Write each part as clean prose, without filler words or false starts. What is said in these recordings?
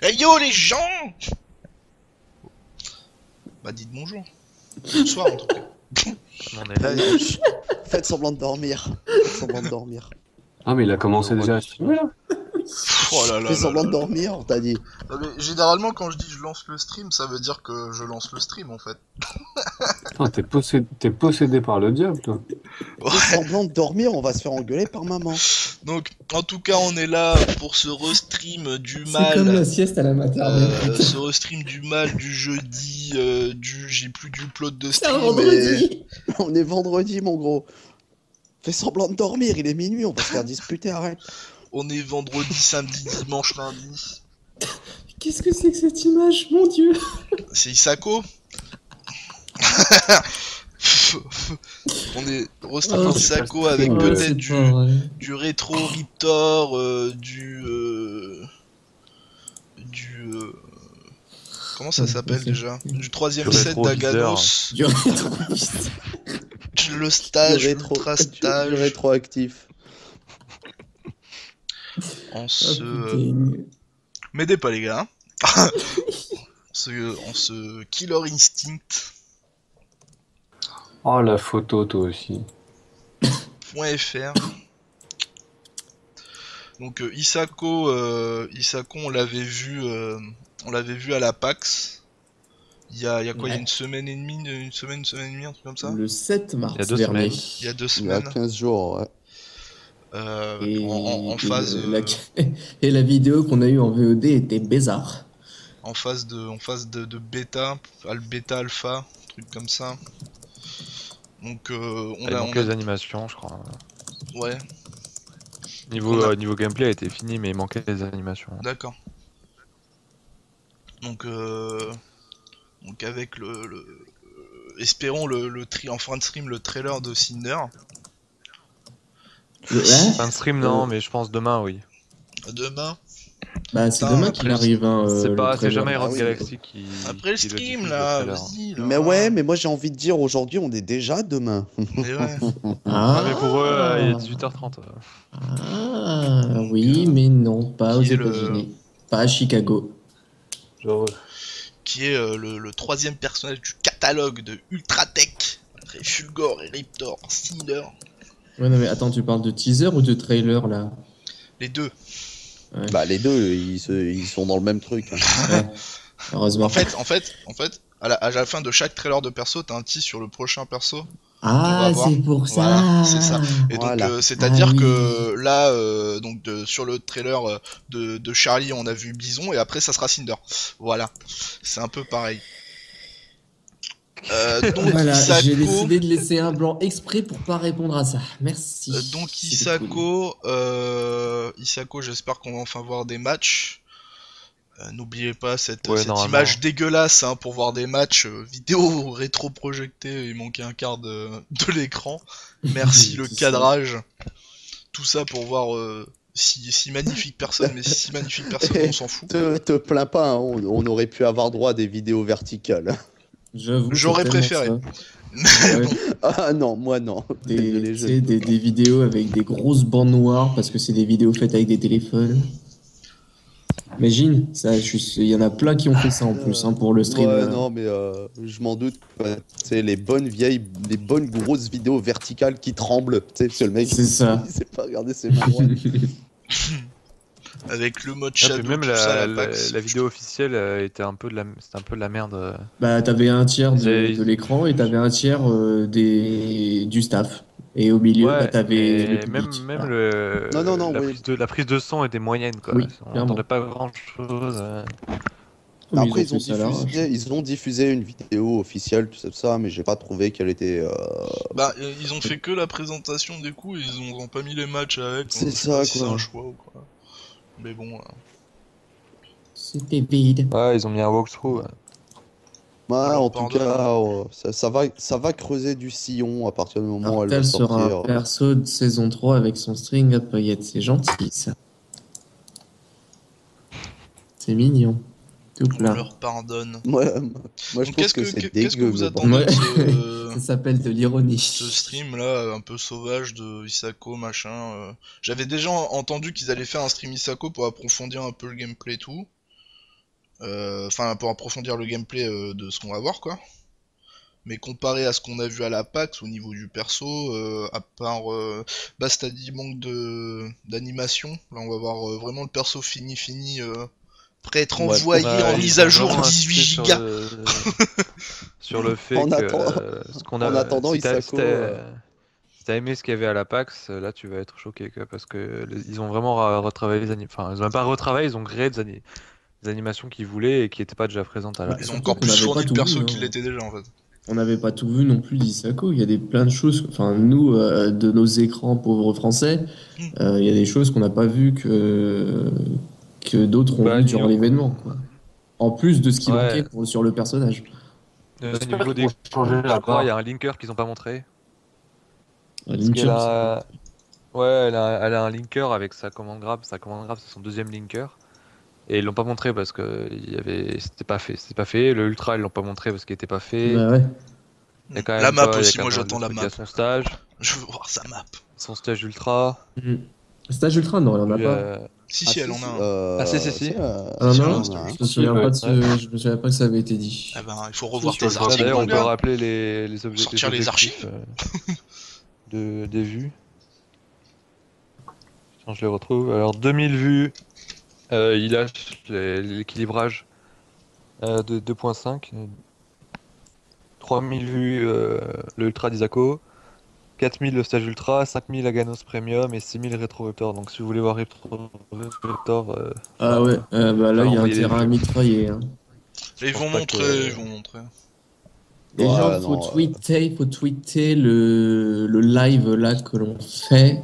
Hey yo les gens. Bah dites bonjour. Bonsoir en tout cas. On est là. Faites semblant de dormir. Faites semblant de dormir. Ah, mais il a commencé déjà à streamer là? Oh là là Fais là semblant là de là. dormir, on t'a dit. Non, mais généralement quand je dis je lance le stream, ça veut dire que je lance le stream en fait. Putain, t'es possédé par le diable, toi. Ouais. Fais semblant de dormir, on va se faire engueuler par maman. Donc en tout cas on est là pour ce restream du C'est comme la mal. sieste à la maternelle. Ce restream du mal du jeudi, j'ai plus du plot de C'est un stream. vendredi. On est vendredi, mon gros. Fais semblant de dormir, il est minuit, on va se faire disputer, arrête. On est vendredi, samedi, dimanche, lundi. Qu'est-ce que c'est que cette image, mon dieu? C'est Isako. On est restream Oh, Isako avec ouais, peut-être c'est du, pas vrai. du rétro Riptor, comment ça Ouais, s'appelle c'est- déjà? Du troisième Du set rétro d'Aganos, Du rétroviste. le stage, Du rétro- l'ultra du stage, rétroactif. en Oh, ce... putain. M'aidez pas les gars, hein. En ce Killer Instinct. Oh, la photo, toi aussi. .fr. Donc Isako, on l'avait vu à la PAX. Il y a quoi, il y a Ouais. une semaine et demie, une semaine et demie, un truc comme ça. Le 7 mars Il y a 2 dernier. semaines. Il y a 2 Il y a semaines. 15 jours, ouais. En Et phase, et la vidéo qu'on a eue en VOD était bizarre. en phase de bêta, bêta alpha, truc comme ça. Donc Il manquait les animations, je crois. ouais, Niveau, On a- niveau gameplay a été fini, mais il manquait les animations. d'accord. Donc avec espérons en fin de stream le trailer de Cinder. Ouais. Fin de stream, non, mais je pense demain, oui. Demain. Bah, c'est Putain, demain après qu'il arrive, hein, C'est le pas, c'est trailer. jamais Ah Hero oui. Galaxy qui. Après le qui stream diffuse, là, le trailer. vas-y là. Mais ouais, mais moi j'ai envie de dire, aujourd'hui on est déjà demain. Mais ouais. Ah, mais pour eux, il est 18h30. Ah, oui, mais non, pas aux Qui est le- États-Unis. Pas à Chicago. Genre, Qui est le troisième personnage du catalogue de Ultratech. Après Fulgore et Riptor, Cinder. Ouais, non, mais attends, tu parles de teaser ou de trailer là? Les deux. Ouais. Bah les deux, ils sont dans le même truc. Hein. Ouais. Heureusement. En fait, à la fin de chaque trailer de perso, t'as un tease sur le prochain perso. on Ah, va voir. c'est pour ça. Voilà, c'est ça. Et donc, Voilà. c'est-à-dire Ah oui. que là, sur le trailer de Charlie, on a vu Bison, et après, ça sera Cinder. Voilà. C'est un peu pareil. Donc, Voilà, j'ai Isako, décidé de laisser un blanc exprès pour pas répondre à ça. Merci. donc C'était cool. Isako, j'espère qu'on va enfin voir des matchs. N'oubliez pas cette Normalement. image dégueulasse hein, pour voir des matchs vidéo rétro-projetés, il manquait un quart de l'écran. Merci le C'est cadrage. Tout ça pour voir si magnifique personne, mais si magnifique personne, on s'en fout. Te plains pas, hein, on aurait pu avoir droit à des vidéos verticales. J'avoue, J'aurais c'est tellement préféré. ça. Ouais. Ah non, moi non. Désolé, Tu je sais, ne peux des vidéos avec des grosses bandes noires parce que c'est des vidéos faites avec des téléphones. Imagine, ça, il y en a plein qui ont fait ça en plus hein, pour le pas. stream. Ouais, non, mais je m'en doute. C'est les bonnes grosses vidéos verticales qui tremblent. Tu sais, c'est le mec. C'est ça. Il sait pas regarder ses mains droites. Avec le mode Ah, puis shadow, même tout ça, la, la PAX. la vidéo officielle était un peu de la, c'était un peu de la merde. Bah, t'avais un tiers J'ai- de l'écran et t'avais un tiers du staff. Et au milieu, bah, t'avais le et public. même Voilà. Non, la, oui. la prise de son était moyenne, quoi. Oui, On clairement. n'entendait pas grand chose. Mais Après, fait ça à l'arrache. ils ont diffusé une vidéo officielle, tout ça, mais j'ai pas trouvé qu'elle était. Bah, ils ont fait que la présentation des coups, ils ont pas mis les matchs avec. C'est donc je sais ça, pas si quoi. c'est un choix ou quoi. Mais bon. C'était vide. Ouais, ils ont mis un walkthrough. Ouais, Alors, en tout pardon. cas, ça va creuser du sillon à partir du moment où elle va Artel sera un sortir. perso de saison 3 avec son string à paillettes. C'est gentil, ça. C'est mignon. Tout On plein. leur pardonne. Moi, je Donc, trouve qu'est-ce que que c'est qu'est-ce que dégueu. vous mais bon. attendez Ouais. de Ça s'appelle de l'ironie. ce stream là, un peu sauvage de Isako machin J'avais déjà entendu qu'ils allaient faire un stream Isako pour approfondir un peu le gameplay et tout. Enfin, pour approfondir le gameplay de ce qu'on va voir, quoi. Mais comparé à ce qu'on a vu à la PAX au niveau du perso, à part Bast a dit manque d'animation, là on va voir vraiment le perso fini, prêt à être envoyé en ils mise à ont jour vraiment 18 insisté sur gigas. sur le fait En que attendant- ce qu'on a, en attendant, si t'as Isako, si t'as aimé ce qu'il y avait à la PAX, là tu vas être choqué quoi, parce que ils ont vraiment retravaillé les animations. Enfin, ils ont même pas retravaillé, ils ont créé des animations qu'ils voulaient et qui n'étaient pas déjà présentes à la Bah, Ils ont surtout encore qu'on plus avait fourni pas le tout perso vu, qui hein. l'était déjà en fait. On n'avait pas tout vu non plus d'Isako. Il y a plein de choses. Enfin, nous, de nos écrans pauvres français, il y a des choses qu'on n'a pas vues que d'autres ont Bah, vues durant niveau- l'événement, quoi. En plus de ce qui Ouais. manquait sur le personnage. Au J'espère niveau qu'ils des vont changer je la crois, part. il y a un linker qu'ils ont pas montré. Parce Linker, qu'elle a... Ouais, elle a un linker avec sa commande grab. Sa commande grab, c'est son deuxième linker. Et ils l'ont pas montré parce que c'était pas fait. Le ultra, ils l'ont pas montré parce qu'il était pas fait. Bah ouais. Il y a quand même La map pas- il y a aussi, quand moi même j'attends le la truc, map. Il y a son stage, Je veux voir sa map. ultra. Stage Ultra, non, il en a Puis, pas. Si, elle en a un. Ah, si. Ah si, non, si, je me souviens pas de ouais. je me souviens pas que ça avait été dit. Eh ben, il faut revoir Si, tes sur le Là, articles, d'ailleurs, mon on peut gars. rappeler les Sortir les objectifs, des vues. Attends, je les retrouve. Alors, 2000 vues, il lâche l'équilibrage de 2.5. 3000 vues, le Ultra d'Isako. 4000 le stage Ultra, 5000 Aganos Premium et 6000 Retro Raptor. Donc, si vous voulez voir Retro Raptor, Ah ouais, bah là, il y a un envoyer les terrain à vues. mitrailler. Hein. Et ils pense vont pas montrer, que- ils vont montrer. Déjà, Ouais, faut non, tweeter le live là que l'on fait.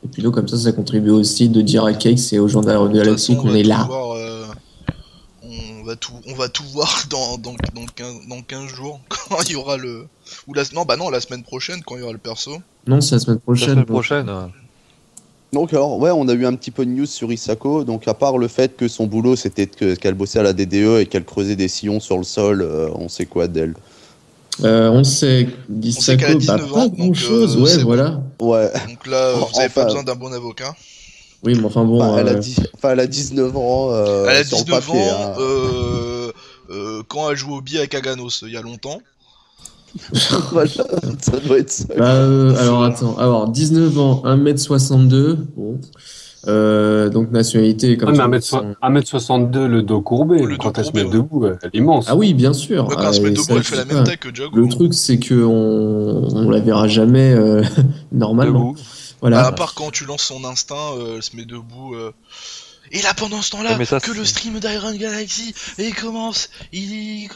Et puis nous, comme ça contribue aussi de dire à Cakes et aux gens de De toute Galaxy façon, qu'on est là. On va tout voir dans 15 jours, quand il y aura le... Ou la... Non, bah non, la semaine prochaine, quand il y aura le perso. Non, c'est la semaine la prochaine. semaine donc. prochaine. Donc alors, ouais, on a eu un petit peu de news sur Isako. Donc à part le fait que son boulot, c'était qu'elle bossait à la DDE et qu'elle creusait des sillons sur le sol, on sait quoi d'elle. On sait sait qu'elle a d'Isako, 19 pas ans, grand chose. donc, ouais, c'est bon. voilà. Ouais. Donc là, vous avez pas Enfin- besoin d'un bon avocat. Oui, mais enfin bon. Enfin, elle a 19 ans Elle a sur le 19 papier. ans, hein. quand elle joue au billet avec Aganos, il y a longtemps. Voilà, ça doit être ça. Alors attends, alors 19 ans, 1m62. Bon. Donc nationalité comme Ouais, ça. mais 1m62, le dos courbé, Le dos quand elle se courbé, met debout, elle est immense. Ah oui, bien sûr. Ouais, quand elle se met Et debout, ça, elle fait je la sais même pas. taille que Jog. Le truc, c'est que on la verra jamais normalement. Debout. Voilà. À part quand tu lances son instinct, elle se met debout. Et là, pendant ce temps-là, Ouais, mais ça, que c'est- le stream d'Iron Galaxy, et il commence, il...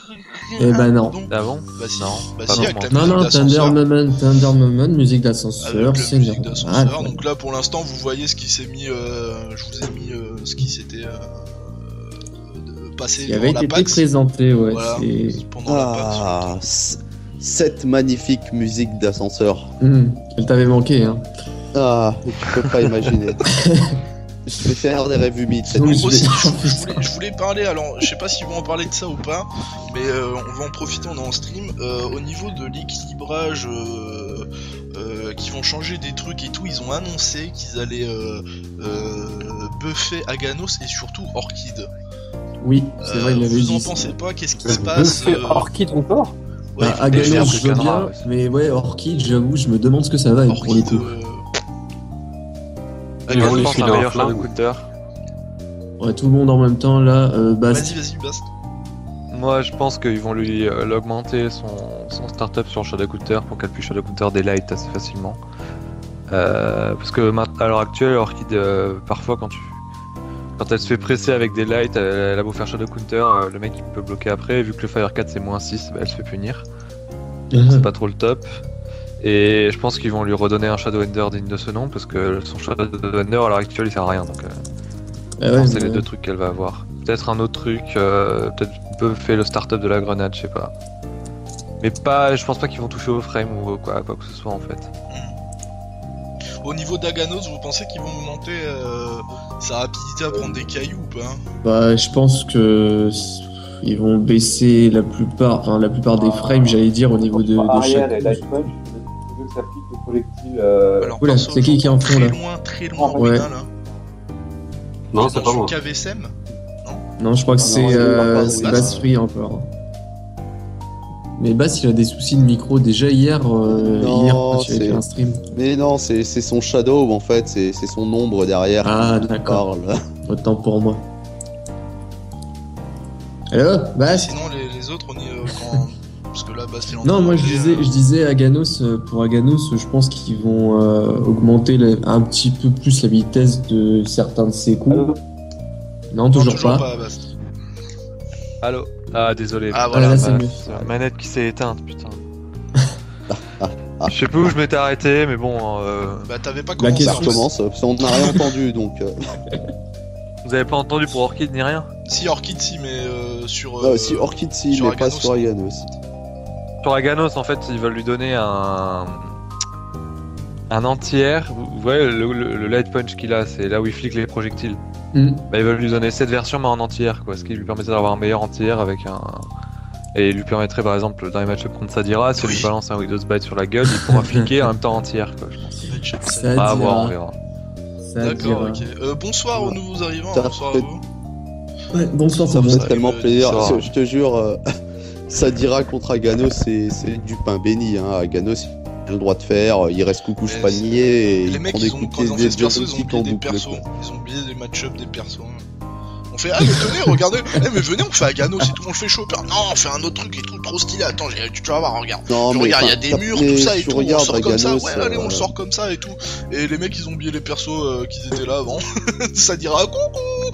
Eh ben non. Donc, Ah bon bah si, Non, bah pas si, avec la vraiment. Non, musique non, d'ascenseur. Thunder Moment, musique Avec d'ascenseur, la c'est musique normal. d'ascenseur. Donc là, pour l'instant, vous voyez ce qui s'est mis. Je vous ai mis ce qui s'était passé qui avait durant la été PAX. présenté, ouais. Voilà. c'est- Pendant la Ah, PAX. cette magnifique musique d'ascenseur. Elle t'avait manqué, hein. Ah, tu peux pas imaginer. Je vais faire des rêves humides cette Oui, nuit. Aussi, je je voulais parler, alors je sais pas si vont en parler de ça ou pas, mais on va en profiter, on est en stream. Au niveau de l'équilibrage, qui vont changer des trucs et tout, ils ont annoncé qu'ils allaient buffer Aganos et surtout Orchid. Oui, c'est vrai, il l'avait Vous en dit. pensez pas? Qu'est-ce qui se passe? Buffet Orchid encore Ouais, Bah, ils vont Aganos, buffer Aganos, je veux Canra, bien, ouais. mais ouais, Orchid, j'avoue, je me demande ce que ça va être pour le Orchid. coup. Ils vont Je lui pense filer un un meilleur flingue. Shadow Counter. Ouais, tout le monde en même temps, là, Bast. Vas-y, Bast. Moi, je pense qu'ils vont lui l'augmenter son startup sur Shadow Counter pour qu'elle puisse Shadow Counter des lights assez facilement. Parce que à l'heure actuelle, Orchid, parfois quand elle se fait presser avec des lights, elle a beau faire Shadow Counter, le mec il peut bloquer après. Vu que le Fire 4 c'est -6, bah, elle se fait punir. C'est pas trop le top. Et je pense qu'ils vont lui redonner un Shadow Ender digne de ce nom parce que son Shadow Ender à l'heure actuelle il sert à rien. Donc Ah ouais, c'est mais- les deux trucs qu'elle va avoir. Peut-être un autre truc, peut-être buffer le startup de la grenade, je sais pas. Mais pas, je pense pas qu'ils vont toucher au frame ou quoi que ce soit en fait. Au niveau d'Aganos, vous pensez qu'ils vont augmenter sa rapidité à prendre des cailloux ou pas? Bah, je pense que ils vont baisser la plupart des frames, j'allais dire, au niveau de Ariel chaque. et Light Punch, tu veux que ça pique le projectile Alors, Oula, perso, c'est qui est en fond, très là loin, très loin, Ouais. Robin, là. Non, c'est pas moi. KVSM. Non, je crois que Ah non, il va pas, c'est oui. Bass Free encore. Mais Bass, il a des soucis de micro déjà hier, hier quand tu as fait un stream. Mais non, c'est son shadow en fait, c'est son ombre derrière Ah, qui d'accord. parle. Autant pour moi. Alors, Bass. Sinon, les autres, on y. Parce que là, Bastille Non, moi je disais Aganos, pour Aganos, je pense qu'ils vont augmenter un petit peu plus la vitesse de certains de ses coups. Non, toujours pas. Bast. Allô. Ah, désolé. Ah, Ah, voilà. là, c'est mieux. C'est la manette qui s'est éteinte, putain. Je sais plus où je m'étais arrêté, mais bon. Bah, t'avais pas La commencé. Ça question- recommence, parce qu'on n'a rien entendu donc. Vous avez pas entendu pour Orchid ni rien? Si, Orchid, si, mais sur. Si Orchid si, sur mais pas Aganos. sur Aganos. Sur Aganos, en fait, ils veulent lui donner un anti-air. Vous voyez le light punch qu'il a, c'est là où il flique les projectiles. Hmm. Bah, ils veulent lui donner cette version, mais en anti-air, quoi. Ce qui lui permettrait d'avoir un meilleur anti-air avec un. Et il lui permettrait, par exemple, dans les match-up contre Sadira, si on lui Oui. balance un Widow's Bite sur la gueule, il pourra fliquer en même temps anti-air, quoi. Je pense. Ça Ah, à voir, on dira. verra. Ça D'accord, dira. ok. Bonsoir aux nouveaux arrivants, Ça bonsoir à fait- vous. Ouais, bonsoir, Ça me tout le fait monde. tellement plaisir. Bonsoir. Je te jure, Sadira contre Aganos, c'est du pain béni. Hein. Aganos, il a le droit de faire, il reste coucou Mais panier et Les il mecs, prend des ils ont, coups quand ils ont de fait ce perso, ils ont joystick oublié en des boucle. persos. quoi. Ils ont oublié des match-up des persos. On fait, ah, mais venez, regardez. Mais venez, on fait Aganos et tout, on le fait chopper. Non, on fait un autre truc et tout, trop stylé. Attends, tu vas voir, regarde. Non, Tu mais regardes, il y a enfin, des murs, mais tout ça et tu tout, on le regardes sort comme ça, Aganos, ouais, allez, on le sort comme ça et tout. Et les mecs, ils ont oublié les persos qu'ils étaient là avant. Ça dira coucou,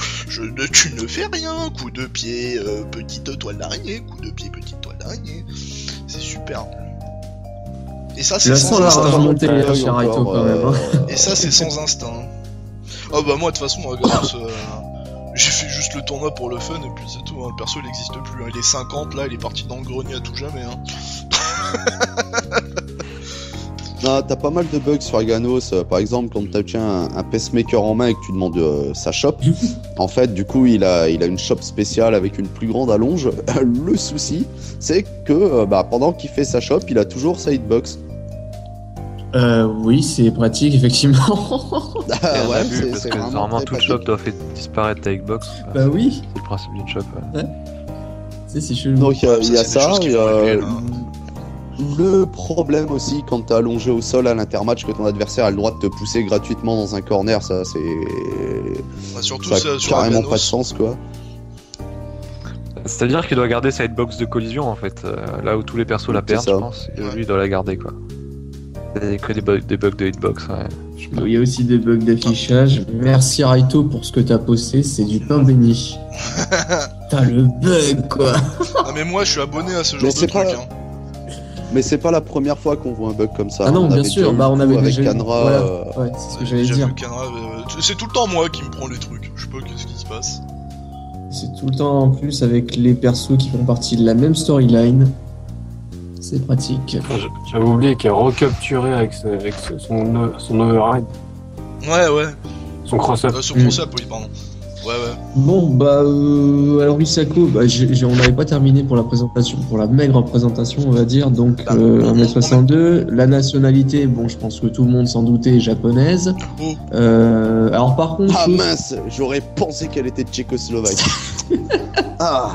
tu ne fais rien, coup de pied, petite toile d'araignée, coup de pied, petite toile d'araignée. C'est super. Et ça, Je c'est la sans sens la instinct. remonter encore, chez Raito quand même. Hein. Et ça, c'est sans instinct. Oh bah moi, de toute façon, Aganos, j'ai fait juste le tournoi pour le fun et puis c'est tout. Hein. Le perso, il existe plus. Hein. Il est 50 là, il est parti dans le grenier à tout jamais. Hein. Non, t'as pas mal de bugs sur Aganos. Par exemple, quand tu tiens un pacemaker en main et que tu demandes sa shop, en fait, du coup, il a une shop spéciale avec une plus grande allonge. Le souci, c'est que pendant qu'il fait sa shop, il a toujours sa hitbox. Oui, c'est pratique, effectivement. Et on a vu, parce que normalement très tout le pratique. shop doit faire disparaître ta Xbox. Bah oui, C'est le principe d'une shop. Ouais. c'est chelou. Donc il y a c'est des ça, choses qu'il il y faut a régler, là. le problème aussi quand t'es allongé au sol à l'intermatch que ton adversaire a le droit de te pousser gratuitement dans un corner, ça c'est Bah, surtout ça a ça, sur carrément Aganos. pas de sens quoi. C'est-à-dire qu'il doit garder sa hitbox de collision en fait, là où tous les persos la C'est perdent, ça. je pense. Et Ouais. lui, il doit la garder quoi. C'est que des bugs de hitbox, ouais. Je sais pas. Il y a aussi des bugs d'affichage. Merci Raito pour ce que t'as posté, c'est du pain béni. T'as le bug quoi. Ah mais moi je suis abonné à ce genre Mais de c'est truc pas- hein. Mais c'est pas la première fois qu'on voit un bug comme ça. Ah non, On bien avait sûr, déjà eu on le avait coup avec déjà eu. Canra, Voilà. Ouais, c'est ce que j'allais Déjà dire. vu Canra, c'est tout le temps moi qui me prend les trucs. Je sais pas qu'est-ce qui se passe. C'est tout le temps en plus avec les persos qui font partie de la même storyline. C'est pratique. J'avais oublié qu'il a recapturé avec son override, Ouais ouais. son cross-up. Sur Cross-Up, oui pardon. Ouais ouais. Bon, alors Isako, on n'avait pas terminé pour la présentation, pour la maigre présentation, on va dire. Donc, Bah, 1m62. La nationalité, bon, je pense que tout le monde s'en doutait, japonaise. Oh. Alors, par contre, Ah chose- mince, j'aurais pensé qu'elle était tchécoslovaque. Ah,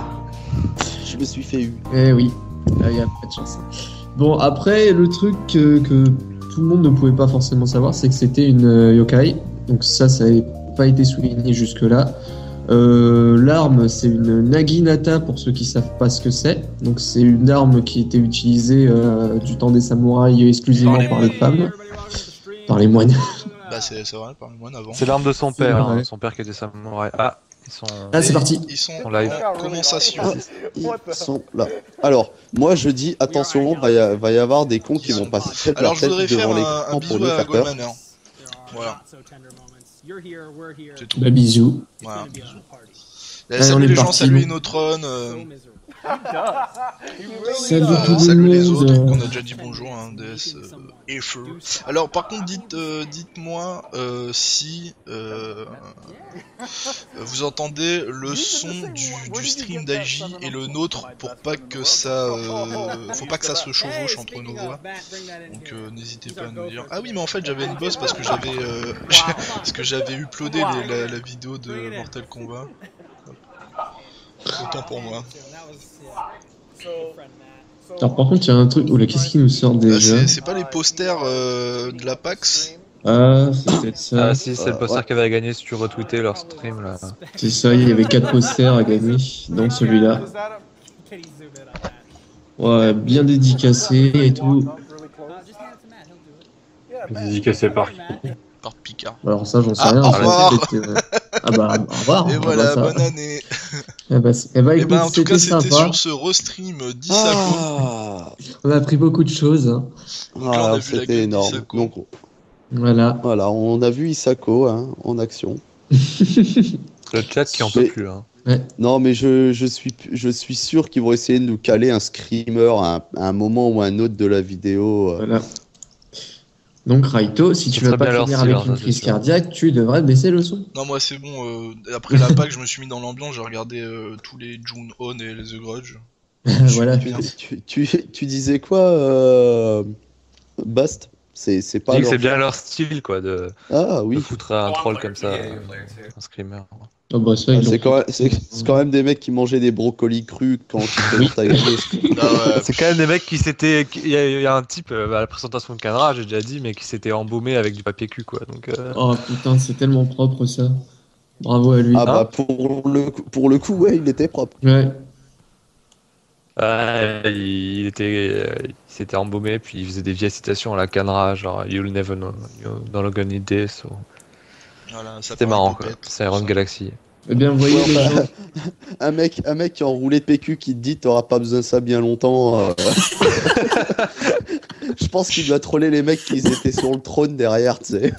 je me suis fait eu. Eh oui, il n'y a pas de chance. Bon, après, le truc que tout le monde ne pouvait pas forcément savoir, c'est que c'était une yokai. Donc ça n'avait pas été souligné jusque-là. L'arme, c'est une Naginata, pour ceux qui savent pas ce que c'est. Donc c'est une arme qui était utilisée du temps des samouraïs exclusivement par les femmes. Par les moines. Bah c'est vrai, par le moine avant. C'est l'arme de son père, vrai. hein, son père qui était samouraï. Ah, ils sont. Ah, c'est Et parti. Ils sont En live. en commensation. Ils sont là. Alors, moi je dis attention, va y avoir des cons qui vont passer Alors leur je tête voudrais faire devant un l'écran pour bisou nous à faire peur. Goldmaner. Voilà, c'est tout. Bah bisous. Voilà. Allez, Salut on est les gens, parti, salut nous. Inotron. Salut tout le Salut les autres, monde. qu'on a déjà dit bonjour, hein, DS et feu. Alors par contre, dites-moi si vous entendez le son du stream d'Aiji et le nôtre pour pas que ça, faut pas que ça se chevauche entre nos voix. Donc n'hésitez pas à nous dire. Ah oui, mais en fait j'avais une bosse parce que j'avais uploadé la vidéo de Mortal Kombat. Autant pour moi. Alors par contre, il y a un truc. Oula, qu'est-ce qui nous sort déjà? C'est pas les posters de la PAX? Ah, c'est peut-être ça. Ah si, c'est le poster qui avait gagné si tu retweetais leur stream là. C'est ça, il y avait 4 posters à gagner dans celui-là. Ouais, bien dédicacé et tout. Dédicacé par qui? Par Picard. Alors ça, j'en sais Ah, rien. au ça, revoir. peut-être, Ah bah, au revoir. Et Ah voilà, bah, ça. bonne année. Écoute, En tout cas, c'était c'était sympa. sur ce restream d'Isako. Ah, On a appris beaucoup de choses. Hein. Donc là, on a vu la c'était gueule énorme. d'Isako. Donc Voilà. voilà, on a vu Isako hein, en action. Le chat qui en peut Mais- plus. Hein. Non, mais je suis sûr qu'ils vont essayer de nous caler un screamer à un moment ou à un autre de la vidéo. Voilà. Donc Raito, si tu Ça veux serait pas bien leur finir style, avec hein, une ça, crise c'est sûr. cardiaque, tu devrais baisser le son. Non, moi c'est bon. Après la PAX, je me suis mis dans l'ambiance. J'ai regardé tous les June On et les The Grudge. Voilà. Bien. Tu disais quoi, Bast? C'est Je pas dis que leur... c'est bien leur style quoi de Ah oui. foutre un troll comme ça, un screamer. Oh bah ça, Ah, ils l'ont c'est quand même des mecs qui mangeaient des brocolis crus quand ils présentent à Games. Ah ouais. C'est quand même des mecs qui s'étaient. Il y a un type à la présentation de Canara, j'ai déjà dit, mais qui s'était embaumé avec du papier cul quoi. Donc. Oh putain, c'est tellement propre ça. Bravo à lui. Ah bah pour le coup, ouais, il était propre. Ouais. Il s'était embaumé, puis il faisait des vieilles citations à la Canara, genre You'll never know, you're not gonna need this. Voilà, ça C'était part marrant un peu quoi. pète, C'est Iron ça. Galaxy. Eh bien, vous voyez Ouais, les enfin, gens. un mec qui a enroulé PQ qui te dit t'auras pas besoin de ça bien longtemps. Je pense qu'il doit troller les mecs qui étaient sur le trône derrière, tu sais.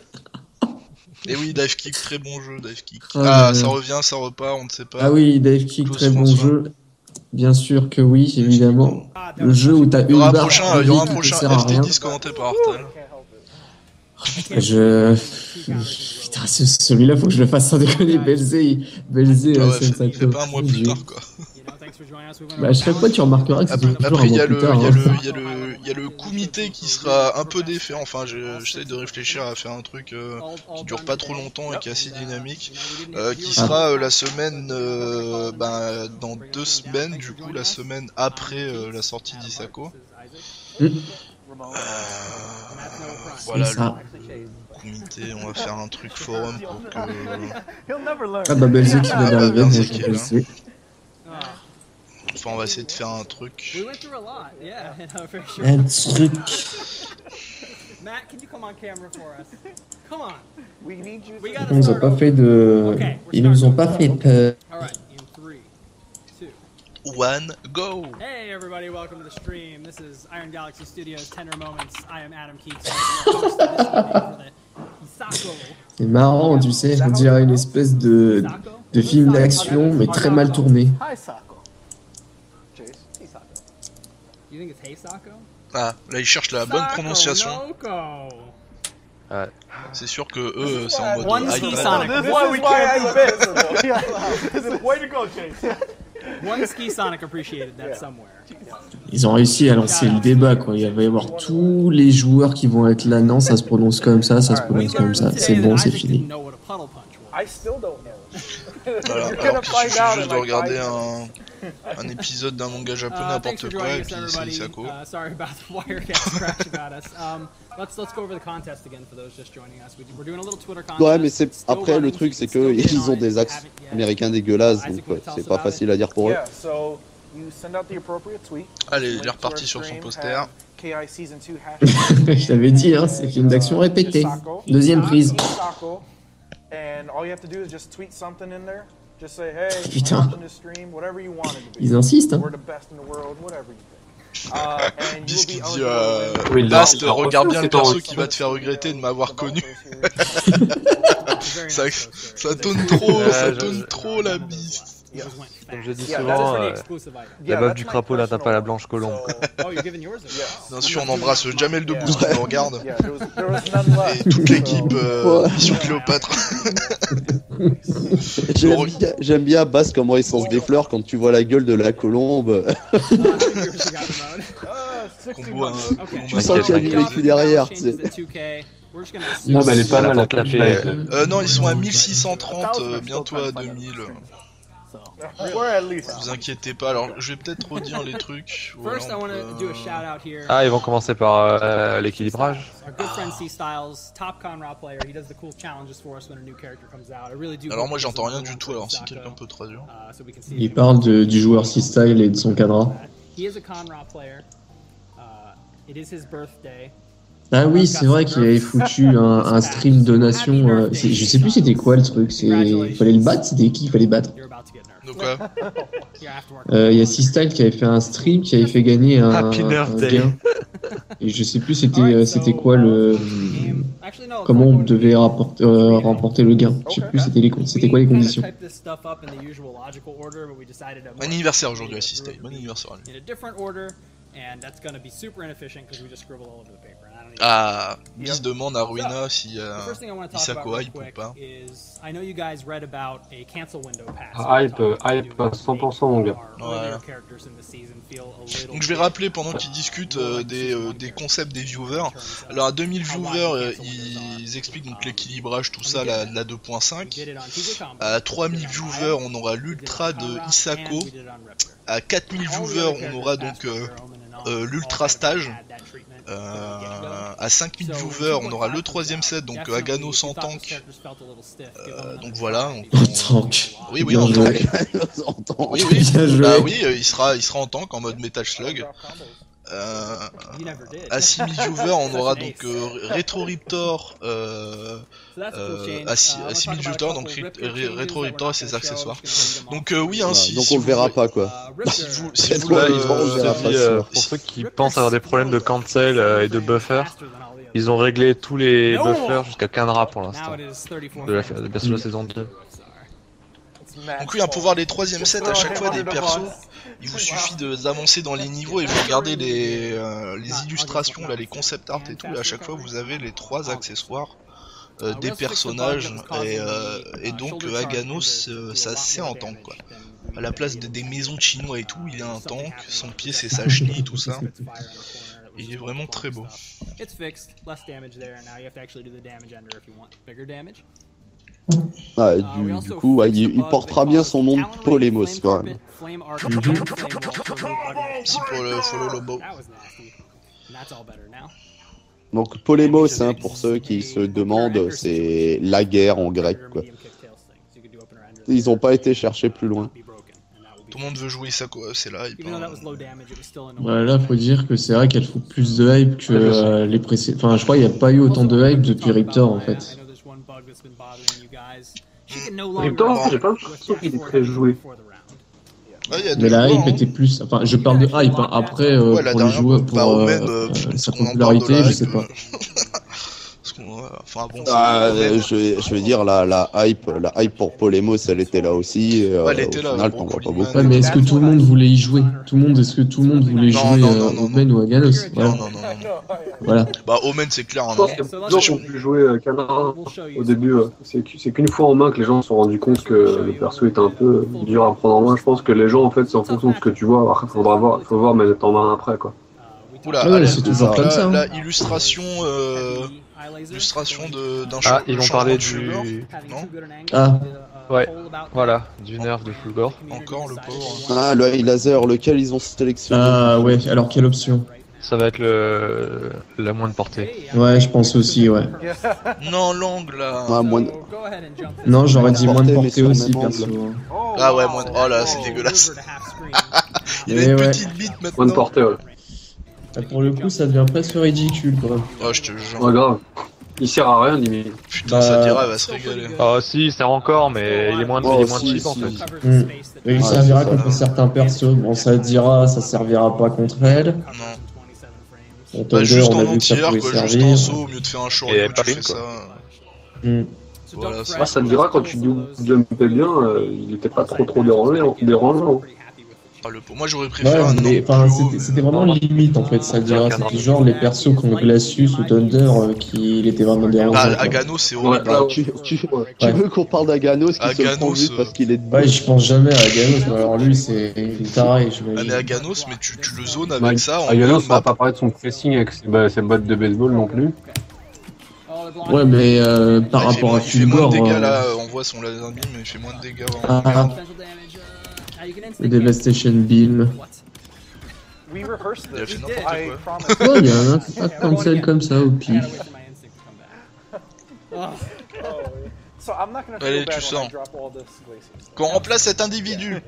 Et oui, Dive Kick, très bon jeu, Dive Kick. Ah, Ah, ouais. ça revient, ça repart, on ne sait pas. Ah oui, Dave Kick, Klaus très bon François. jeu. Bien sûr que oui, évidemment. Le jeu où t'as Il y aura une un barre prochain, de il y aura un vie qui te prochain sert à rien. FT10 commenté par Artal. Putain, celui-là, faut que je le fasse sans déconner. Belzé, Ah ouais, Sensako. fait pas un mois plus tard quoi. Bah, à chaque fois, tu remarqueras que c'est toujours Après, un il y mois a plus le, tard. il y a hein. il y a le comité qui sera un peu défait. Enfin, j'essaie de réfléchir à faire un truc qui dure pas trop longtemps et qui est assez dynamique. Qui sera la semaine, dans 2 semaines, du coup, la semaine après la sortie d'Isako. Voilà, C'est ça. le comité, on va faire un truc forum pour que. Ah bah, Belzé qui Ah vient bah, d'arriver. Belzé bonjour, qui est là. Belzé. Enfin, on va essayer de faire un truc. We went through a lot, yeah, for sure. Un truc. Matt, can you come on camera for us? Come on. We need you. We gotta Ils nous ont start pas over. fait de. Okay, we're Ils nous ont starting pas fait peur. All right, in 3, 2. One, go! Hey everybody, welcome to the stream. This is Iron Galaxy Studios Tender Moments. I am Adam Keats, your host of this evening for the Hisako. C'est marrant, tu sais, on dirait une espèce de film d'action, mais très mal tourné. Hi, Sako. Chase. Hey, Sako. You think it's Heisako? Ah, là, ils cherchent la bonne prononciation. Loco. C'est sûr que eux, c'est en mode. One iPad. ski Sonic. This is why I bet. Yeah. Way to go, Chase. One ski Sonic appreciated that somewhere. Ils ont réussi à lancer le débat, quoi. Il va y avoir tous les joueurs qui vont être là. Non, ça se prononce comme ça se prononce comme ça. C'est bon, c'est fini. Know what a puddle punch was. I still don't know. Voilà, You're alors gonna qu'il find suffit out juste in de like regarder 5 un épisode d'un manga japonais Thanks for n'importe quoi joining et us, puis c'est everybody. Isako. Sorry about the Wirecast crash about us. Let's go over the contest again for those just joining us. We're doing a little Twitter contest. Ouais, mais c'est It's still après le running. truc, You c'est can still que get in ils on ont it des if you axes haven't yet. américains dégueulasses, Isaac donc will tell us c'est pas about facile it. à dire pour eux. Yeah, so you send out the appropriate tweet. Allez, il Link est to reparti our sur son stream, poster. have KI Season 2 hashtag. Je t'avais dit, hein, c'est film d'action répété. Deuxième prise. Isako. And all you have to do is just tweet something in there. Just say, hey, I'm Putain. watching this stream, whatever you want it to be. Ils insistent, hein. We're the best in the world, whatever you think. And you Bis will qui be dit eligible to win. Oui, Bast, leur regarde bien le c'est pas perso en- qui va te faire regretter de m'avoir connu. It's a very Ça, nice poster. ça tourne trop, Ouais, ça je- tourne trop la bise. It just went Comme je dis Yeah, That's a souvent, pretty la exclusive item. Yeah, meuf that's du my crapaud n'atteint pas la personal blanche colombe. one. quoi. Oh, you're giving yours? Yes. Bien sûr, on embrasse Jamel Debbouze qui nous regarde. Yeah, there was none left. Et toute l'équipe Ouais. Mission Cléopâtre. J'aime bien Bass comment il sens des fleurs quand tu vois la gueule de la colombe. Qu'on boit un- Okay. Tu sens qu'il y a du vécu derrière, tu sais. Non, mais elle est pas mal La à porte la clapper. paix. Non, ils sont à 1630, bientôt à 2000. Or at least. Vous inquiétez pas, alors je vais peut-être redire les trucs. Voilà, First, I on want peut- to do a shout out here. Ah, ils vont commencer par l'équilibrage. Our good friend C Styles, top Conra player, he does the cool challenges for us when a new character comes out. I really do. Alors hope moi this is j'entends the rien one du tout, for alors si Osaka, quelqu'un peut traduire. so we can see Il if parle du joueur C-Style et de son cadra. he is a Conra player. It is his birthday. Ah oui, c'est vrai qu'il avait foutu un stream donation. Je sais plus c'était quoi le truc. Il fallait le battre, c'était qui il fallait battre. You're about to get nerfed. Donc quoi You have to work. Il y a C-Style qui avait fait un stream qui avait fait gagner un Happy Birthday. gain. Et je sais plus Alright, c'était so, quoi le. Actually, no, Comment it's on not going devait to be- remporter le gain. Je sais plus c'était quoi les We kinda conditions. typed this stuff up in the usual logical order, but we decided to Bon anniversaire aujourd'hui à System, bon anniversaire. in a different order, and that's going to be super inefficient because we just scribble all over the paper. And I don't even Ah, Bis demande à Ruina si The first thing I want to talk Isako about real hype ou quick pas. is I know you guys read about a cancel window pass. Hype à 100% mon gars. Donc je vais rappeler pendant qu'ils discutent des concepts des viewers. Alors à 2000 viewers, ils expliquent donc l'équilibrage, tout ça, la 2.5. À 3000 viewers, on aura l'ultra de Isako. À 4000 viewers, on aura donc l'ultra stage. À 5000 viewers, on aura le troisième set, donc Agano sans tank. Donc voilà. En tank. Oui, Bien en joué. tank. Oui, Bien joué. Bah oui, il sera en tank en mode Metal Slug. À 6000 viewers, on aura donc Retro Riptor à 6000 viewers, donc Retro Riptor et ses accessoires. Donc oui, hein, si donc si on le vous verra voulez- pas quoi. si vous Là, le- ils ont verra aussi, pas sûr. pour ceux qui pensent avoir des problèmes de cancel et de buffer, ils ont réglé tous les buffers jusqu'à Canra pour l'instant. Bien sûr, la saison 2. Donc oui, hein, pour voir les troisième sets à chaque fois des persos, il vous suffit d'avancer dans les niveaux et vous regardez les illustrations, là, les concept art et tout. Là, à chaque fois, vous avez les trois accessoires des personnages et donc Aganos, ça c'est en tank quoi. À la place des maisons de chinois et tout, il a un tank, son pied c'est sa chenille, tout ça. Il est vraiment très beau. It's fixed, less damage there. Now you have to actually do the damage ender if you want bigger damage. Ouais, du coup, ouais, il portera bien son nom de Polémos quand même. Merci pour le follow Lobo. Donc Polémos, hein, pour ceux qui se demandent, c'est la guerre en grec quoi. Ils ont pas été chercher plus loin. Tout le monde veut jouer Isako, c'est là. Ouais, là, faut dire que c'est vrai qu'elle fout plus de hype que les précédents. Enfin, je crois qu'il n'y a pas eu autant de hype depuis Riptor en fait. Riptor, j'ai pas l'impression qu'il est très joué. Ouais, y a de Mais la joueurs, hype hein. était plus. Enfin, je parle de hype. Hein. Après, Ouais, la pour les dernière, joueurs, bah, pour Omen, sa qu'on en parle de popularité, la je hype, sais pas. Parce qu'on, enfin bon, Ah, Omen, je veux dire la hype pour Polémos, elle était là aussi. elle était au là, final, pour t'en vois pas Polyman. beaucoup. Ouais, mais est-ce que tout le monde voulait y jouer? Est-ce que tout le monde voulait Non, jouer non, Omen ou Aganos? Voilà. non. Voilà. Bah Omen c'est clair, Je hein, pense non. qu'il y a beaucoup de gens qui ont pu jouer Canara au début. C'est qu'une fois en main que les gens se sont rendus compte que le perso était un peu dur à prendre en main. Je pense que les gens, en fait, c'est en fonction de ce que tu vois. Après, faut voir manette en main après, quoi. Oula, Ouais, allez, c'est toujours comme ça, hein. la illustration d'un Ah, ils vont parler du... Fulgor, non Ah. Ouais, voilà, du nerf de Fulgor. Encore le pauvre. Ah, le high laser, lequel ils ont sélectionné. Ah ouais, alors quelle option? Ça va être la moins de portée. Ouais, je pense aussi, ouais. Non, l'angle là. Ah, moins de- Non, j'aurais dit moins de Portée, portée mais aussi, sur le même perso. Ah ouais, moins de... Oh là, c'est dégueulasse. Il a Eh une ouais. petite bite Bonne maintenant. portée, ouais. Ah, pour le coup, ça devient presque ridicule, quand même. Oh, je te jure. Ouais, grave. Il sert à rien, limite. Putain, Bah, Sadira va se régaler. Ah si, il sert encore, mais il est moins, Oh, il est moins si, cheap en si. fait. Et il Ouais, servira c'est ça. contre certains persos. Bon, ça dira, ça servira pas contre elle. Non. Bon, Bah, Thunder, juste on en a vu que ça entière, pouvait quoi, juste servir. en saut, au mieux de faire un short, Et tu Paris, fais quoi. ça. Hmm. Voilà, Moi, ça te dira quand tu jumpais bien, il était pas trop dérangeant. Ah, le pauvre. Moi j'aurais préféré Ouais, un mais angle enfin, plus haut, c'était vraiment limite en fait, ça dira. C'était genre les persos comme Glacius ou Thunder qui il était vraiment dérangeant. Ah, quoi. Agano c'est Ouais, horrible. Ah, tu Ouais. veux qu'on parle d'Aganos qui se le prend Aganos, juste parce qu'il est Ouais, je pense jamais à Aganos, mais alors lui c'est une taré, Ah, mais j'imagine. Aganos, mais tu le zones Bah, avec ça. En Aganos, gros, on va pas parler de son pressing avec ses bottes de baseball non plus. Ouais, mais par il fait rapport moins- à il fait moins Fulgor. de dégâts là, on voit son laser beam, mais il fait moins de dégâts. Ah, Le Devastation Beam. We rehearsed Il a this. fait n'importe I quoi. promise. Oh, il y a un attaque cancel comme ça au pif. So I'm not gonna Allez, feel bad tu when I sens. drop all this glaciers. Qu'on remplace cet individu.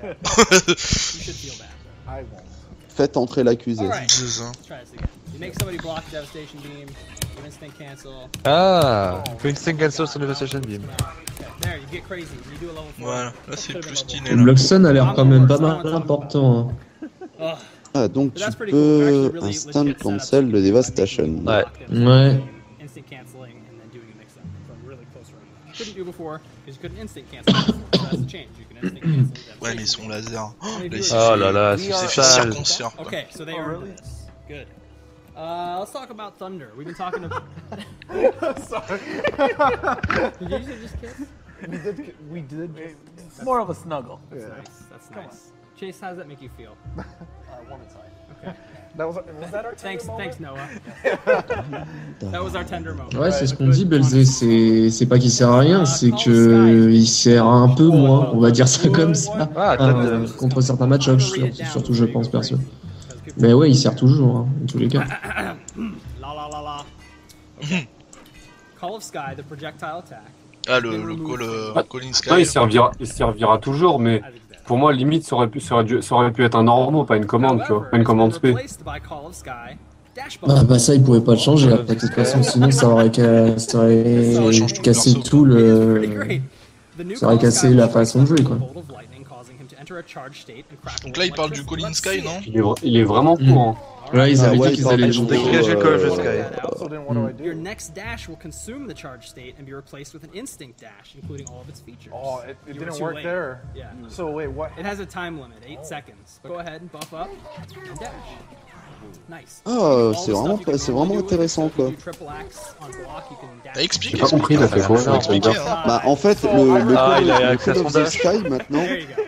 I won't. Faites entrer l'accusé. C'est ça. Try this again. You make somebody block the devastation beam. You instant cancel. Ah, on peut instant cancel sur Devastation Beam. Okay, there, you get crazy. You do a level 4. Voilà, là c'est plus stylé Le là. Bloxon a l'air quand même pas mal important. Hein. Ugh. Ah, donc tu peux instant cancel le Devastation. Ouais. Ouais. Instant canceling and then doing a mix up from really close range. You couldn't do before because you couldn't instant cancel. So that's a change. You can instant cancel. Ouais, mais son laser. Oh, là, il s'est Oh fait- là là, il c'est s'est fait sale. circoncire. quoi. Okay, so they Oh, are really? this. Good. Let's talk about Thunder. We've been talking about. Sorry. Did you just kiss? We did. It's more of a snuggle. Yeah. Nice. That's nice. Chase, how does that make you feel? One inside. Was that our Thanks, tender thanks, moment? Noah. That was our tender moment. Ouais, c'est ce qu'on dit, Belzé. C'est pas qu'il sert à rien, c'est que il sert un peu moins. On va dire ça comme ça. Ah, Contre certains match-ups, surtout, je pense, perso. Mais ouais, il sert toujours, hein, en tous les cas. La la la la. Okay. Call of Sky, the projectile attack. Ah, le Colin Sky. Non, il servira toujours, mais pour moi, limite, ça aurait pu être un normal, pas une commande, tu vois, pas une commande spé. Bah ça, il pouvait pas le changer après, de toute façon, sinon ça aurait cassé tout le. Ça aurait cassé la façon de jouer, quoi. Donc là, il parle du Colin Sky, non? Il est vraiment court. Ouais, ils avaient ouais, dit qu'ils il allaient parle jouer. Dégagez le Call of Sky. So then what do I do? Your next dash will consume the charge state and be replaced with an instinct dash, including all of its features. Oh, it You were didn't too work late. there. Yeah. So wait, what? It has a time limit, 8 seconds. Go ahead and buff up and dash. Nice. Ah, c'est vraiment intéressant, quoi. Explique, J'ai pas compris, il a fait quoi, Faut expliquer, hein. Bah en fait, il a le accès à Call of son the dash. Sky maintenant,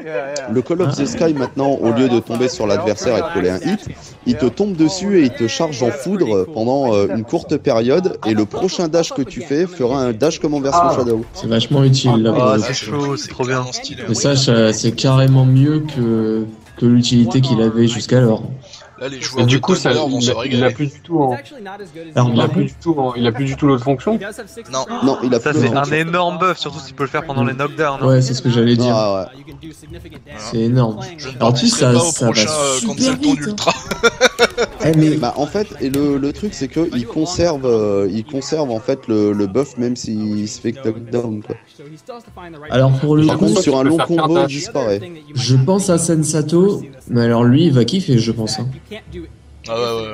Yeah. le Call of the Sky maintenant, au lieu de tomber sur l'adversaire et de coller un hit, il te tombe dessus et il te charge en foudre pendant une courte période, et le prochain dash que tu fais fera un dash comme en version Shadow. C'est vachement utile, là. pour Ah, le c'est coup. chaud, c'est trop bien. clairement stylé. Mais ça, c'est carrément mieux que l'utilité qu'il avait jusqu'alors. Là, les Et joueurs du de coup, Thunder vont se il a régaler. plus du tout en... Alors, Il a plus du tout l'autre fonction. Non. Non, il a Ça, plus c'est le- un énorme buff, surtout s'il peut le faire pendant les knockdowns. hein. Ouais, c'est ce que j'allais dire. Ah, ouais. C'est énorme. Je ne Alors, tu sais, participerai pas au ça prochain va super cancel ton vite, hein. ultra. Eh, mais Bah en fait, et le truc c'est que il conserve en fait le buff même s'il se fait knockdown, quoi. alors pour le Par coup, contre, sur un long faire combo, dash. il disparaît. je pense à Sensato, mais alors lui, il va kiffer, je pense. Hein. Ah ouais.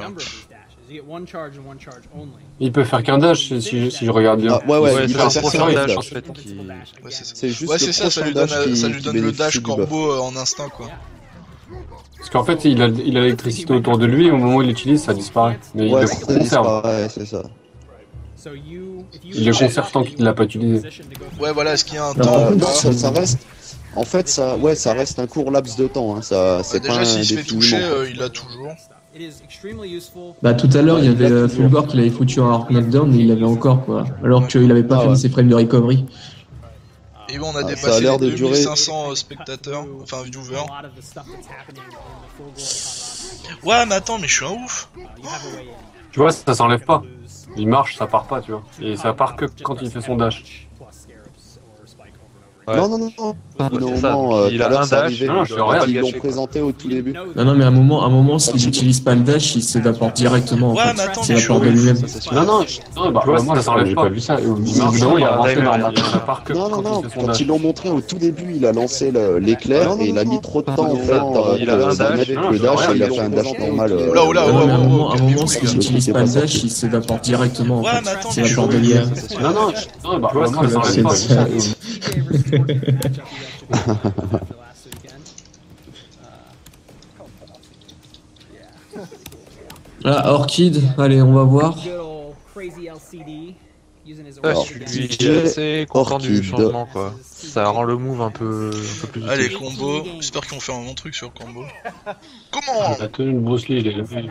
Il peut faire qu'un dash si je regarde bien. Ah, ouais, Ouais, il c'est va un faire prochain ça, dash là. en fait. Qui... Ouais, c'est ça. C'est juste Ouais, le c'est ça, ça prochain lui donne, dash qui ça lui donne le bénéficie dash du buff. corbeau en instinct, quoi. Parce qu'en fait, il a l'électricité autour de lui, au moment où il l'utilise, ça disparaît. Mais il Ouais, le ça conserve. disparaît, c'est ça. Il le conserve tant qu'il l'a pas utilisé. Ouais, voilà, est-ce qu'il y a un Non, temps Non, ça reste. En fait, ça reste un court laps de temps. Hein. Ça, c'est pas Déjà, s'il se fait indéfiniment. toucher, il l'a toujours. Bah tout à l'heure, il y avait Fulgore qui l'avait foutu en hard knockdown, mais il l'avait encore, quoi. Alors qu'il avait pas Ah fini ouais. ses frames de recovery. Et bon, on a Ah, ça a dépassé l'air les de durer. 2500 spectateurs, enfin viewers. Ouais, mais attends, mais je suis un ouf. Tu vois, ça s'enlève pas. Il marche, ça part pas, tu vois. Et ça part que quand il fait son dash. Ouais. Non. C'est ça, Non, il tout à a l'heure, un c'est dash, arrivé. non, je suis en Ils l'ont gâché, quoi. présenté au tout début. Non, mais à un moment, s'il n'utilise pas le dash, il s'évapore directement. En Ouais, fait. mais attends, C'est mais la je porte de suis lui-même. Non, tu vois, moi, ça s'enlève pas. Vu ça, il marche, il a avancé normal. Ça part que Non, quand il fait son quand dash. ils l'ont montré au tout début, il a lancé l'éclair et il a mis trop de temps en fait Il a un dash. avec le dash et il a fait un dash normal. Oula, oula, Non, mais à un moment, calmez-vous, les s'il gars. n'utilise pas le dash, il s'évapore directement. En Ouais, fait. mais attends, C'est mais la je porte de suis lui-même. Non, tu vois, moi, ça s'enlève pas. C'est vu ça. Ah, Orchid, allez, on va voir. Ouais, Alors, je suis DJ assez content du Orchid. changement, quoi. Ça rend le move un peu plus utile. Allez, combo. J'espère qu'ils vont faire un bon truc sur le combo. Comment? La tenue de Bruce Lee, il est levé.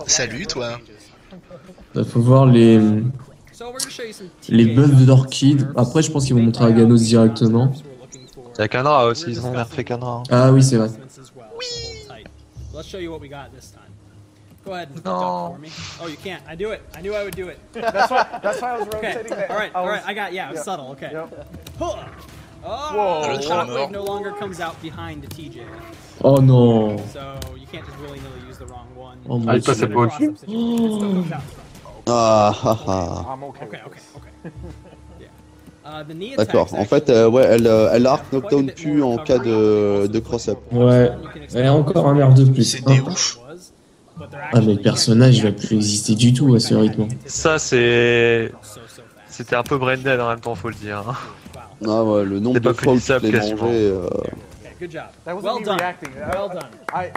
Salut, toi. Il faut voir les buffs d'Orchid. Après, je pense qu'ils vont montrer à Ganos directement. Il y a Kanra aussi, ils ont nerfé Kanra. Ah oui, c'est vrai. Let's show you what we got this time. Go ahead and No. duck for me. Oh, you can't. I do it. I knew I would do it. That's why I was Okay. rotating there. All right. I All was- right. I got. Yeah, it was Yep. subtle. Okay. Yep. Huh. Oh, Whoa. the shockwave no longer comes out behind the TJ, Oh non. so you can't just willy-nilly use the wrong one. Oh mon Ah, il dieu. passait pas au-dessus. It still comes out front. Ah, ah, ah. I'm okay. Okay. with Okay. this. Okay. Yeah. The knee D'accord. attacks En fait, actually ouais, elle arc quite a knockdown bit plus more en cas recovery. de cross-up. Ouais. Et encore un nerf de plus. C'est des ouf. Ah mais le personnage il va plus exister du tout à ce rythme. Ça, c'est. C'était un peu brain-dead en même temps, faut le dire. hein. Ah ouais, le nombre C'est pas de fois où tu te punissable, l'es quasiment. mangé. Good job. That wasn't Well me done. reacting. Well done.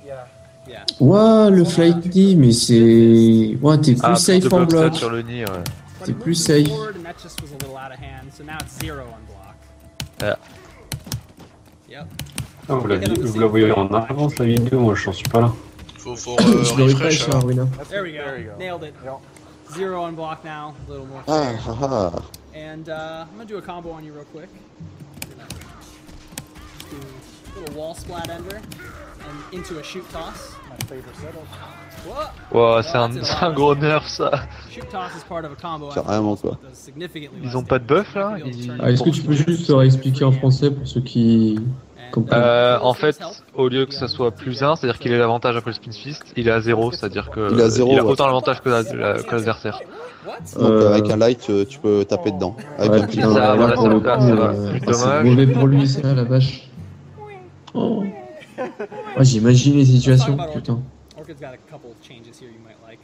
Yeah. Yeah. Ouah, le flight knee, mais c'est. Ouah, t'es plus Ah, safe de en block bloc. stun sur le nid, ouais. T'es plus safe. Forward, and that just was a little out of hand, so now it's 0 on block. Yeah. Yep. Ah, vous la voyez en avance la vidéo, moi je n'en suis pas là. Faut Je le refresh. refresh, hein, Aruna. That's There we it. There you go. go. Nailed it. Yep. 0 on block now. A little more. Ah, fair. ah, ah. And I'm gonna do a combo on you real quick. Just do a little wall splat ender and into a shoot toss. My favorite setup. What? Wow, c'est un gros nerf ça. Shoot toss is part of a combo. Carrément, quoi. Does significantly Ils less ont pas de buff damage. là Ils- Ah, est-ce que tu peux juste réexpliquer en français pour ceux qui. En fait, au lieu que ça soit plus 1, c'est-à-dire qu'il ait l'avantage après le spin fist, il est à 0, c'est-à-dire que Il est à 0, il a ouais. autant l'avantage que l'adversaire. What? Donc avec un light, tu peux taper dedans. Avec Ouais, un petit putain, Ça, là, voilà, pour ça le va, coup, ça va. Plus c'est dommage. mauvais pour lui, ça, la vache. Oh. Ah, j'imagine les situations, putain. Orchid's got a couple of changes here you might like.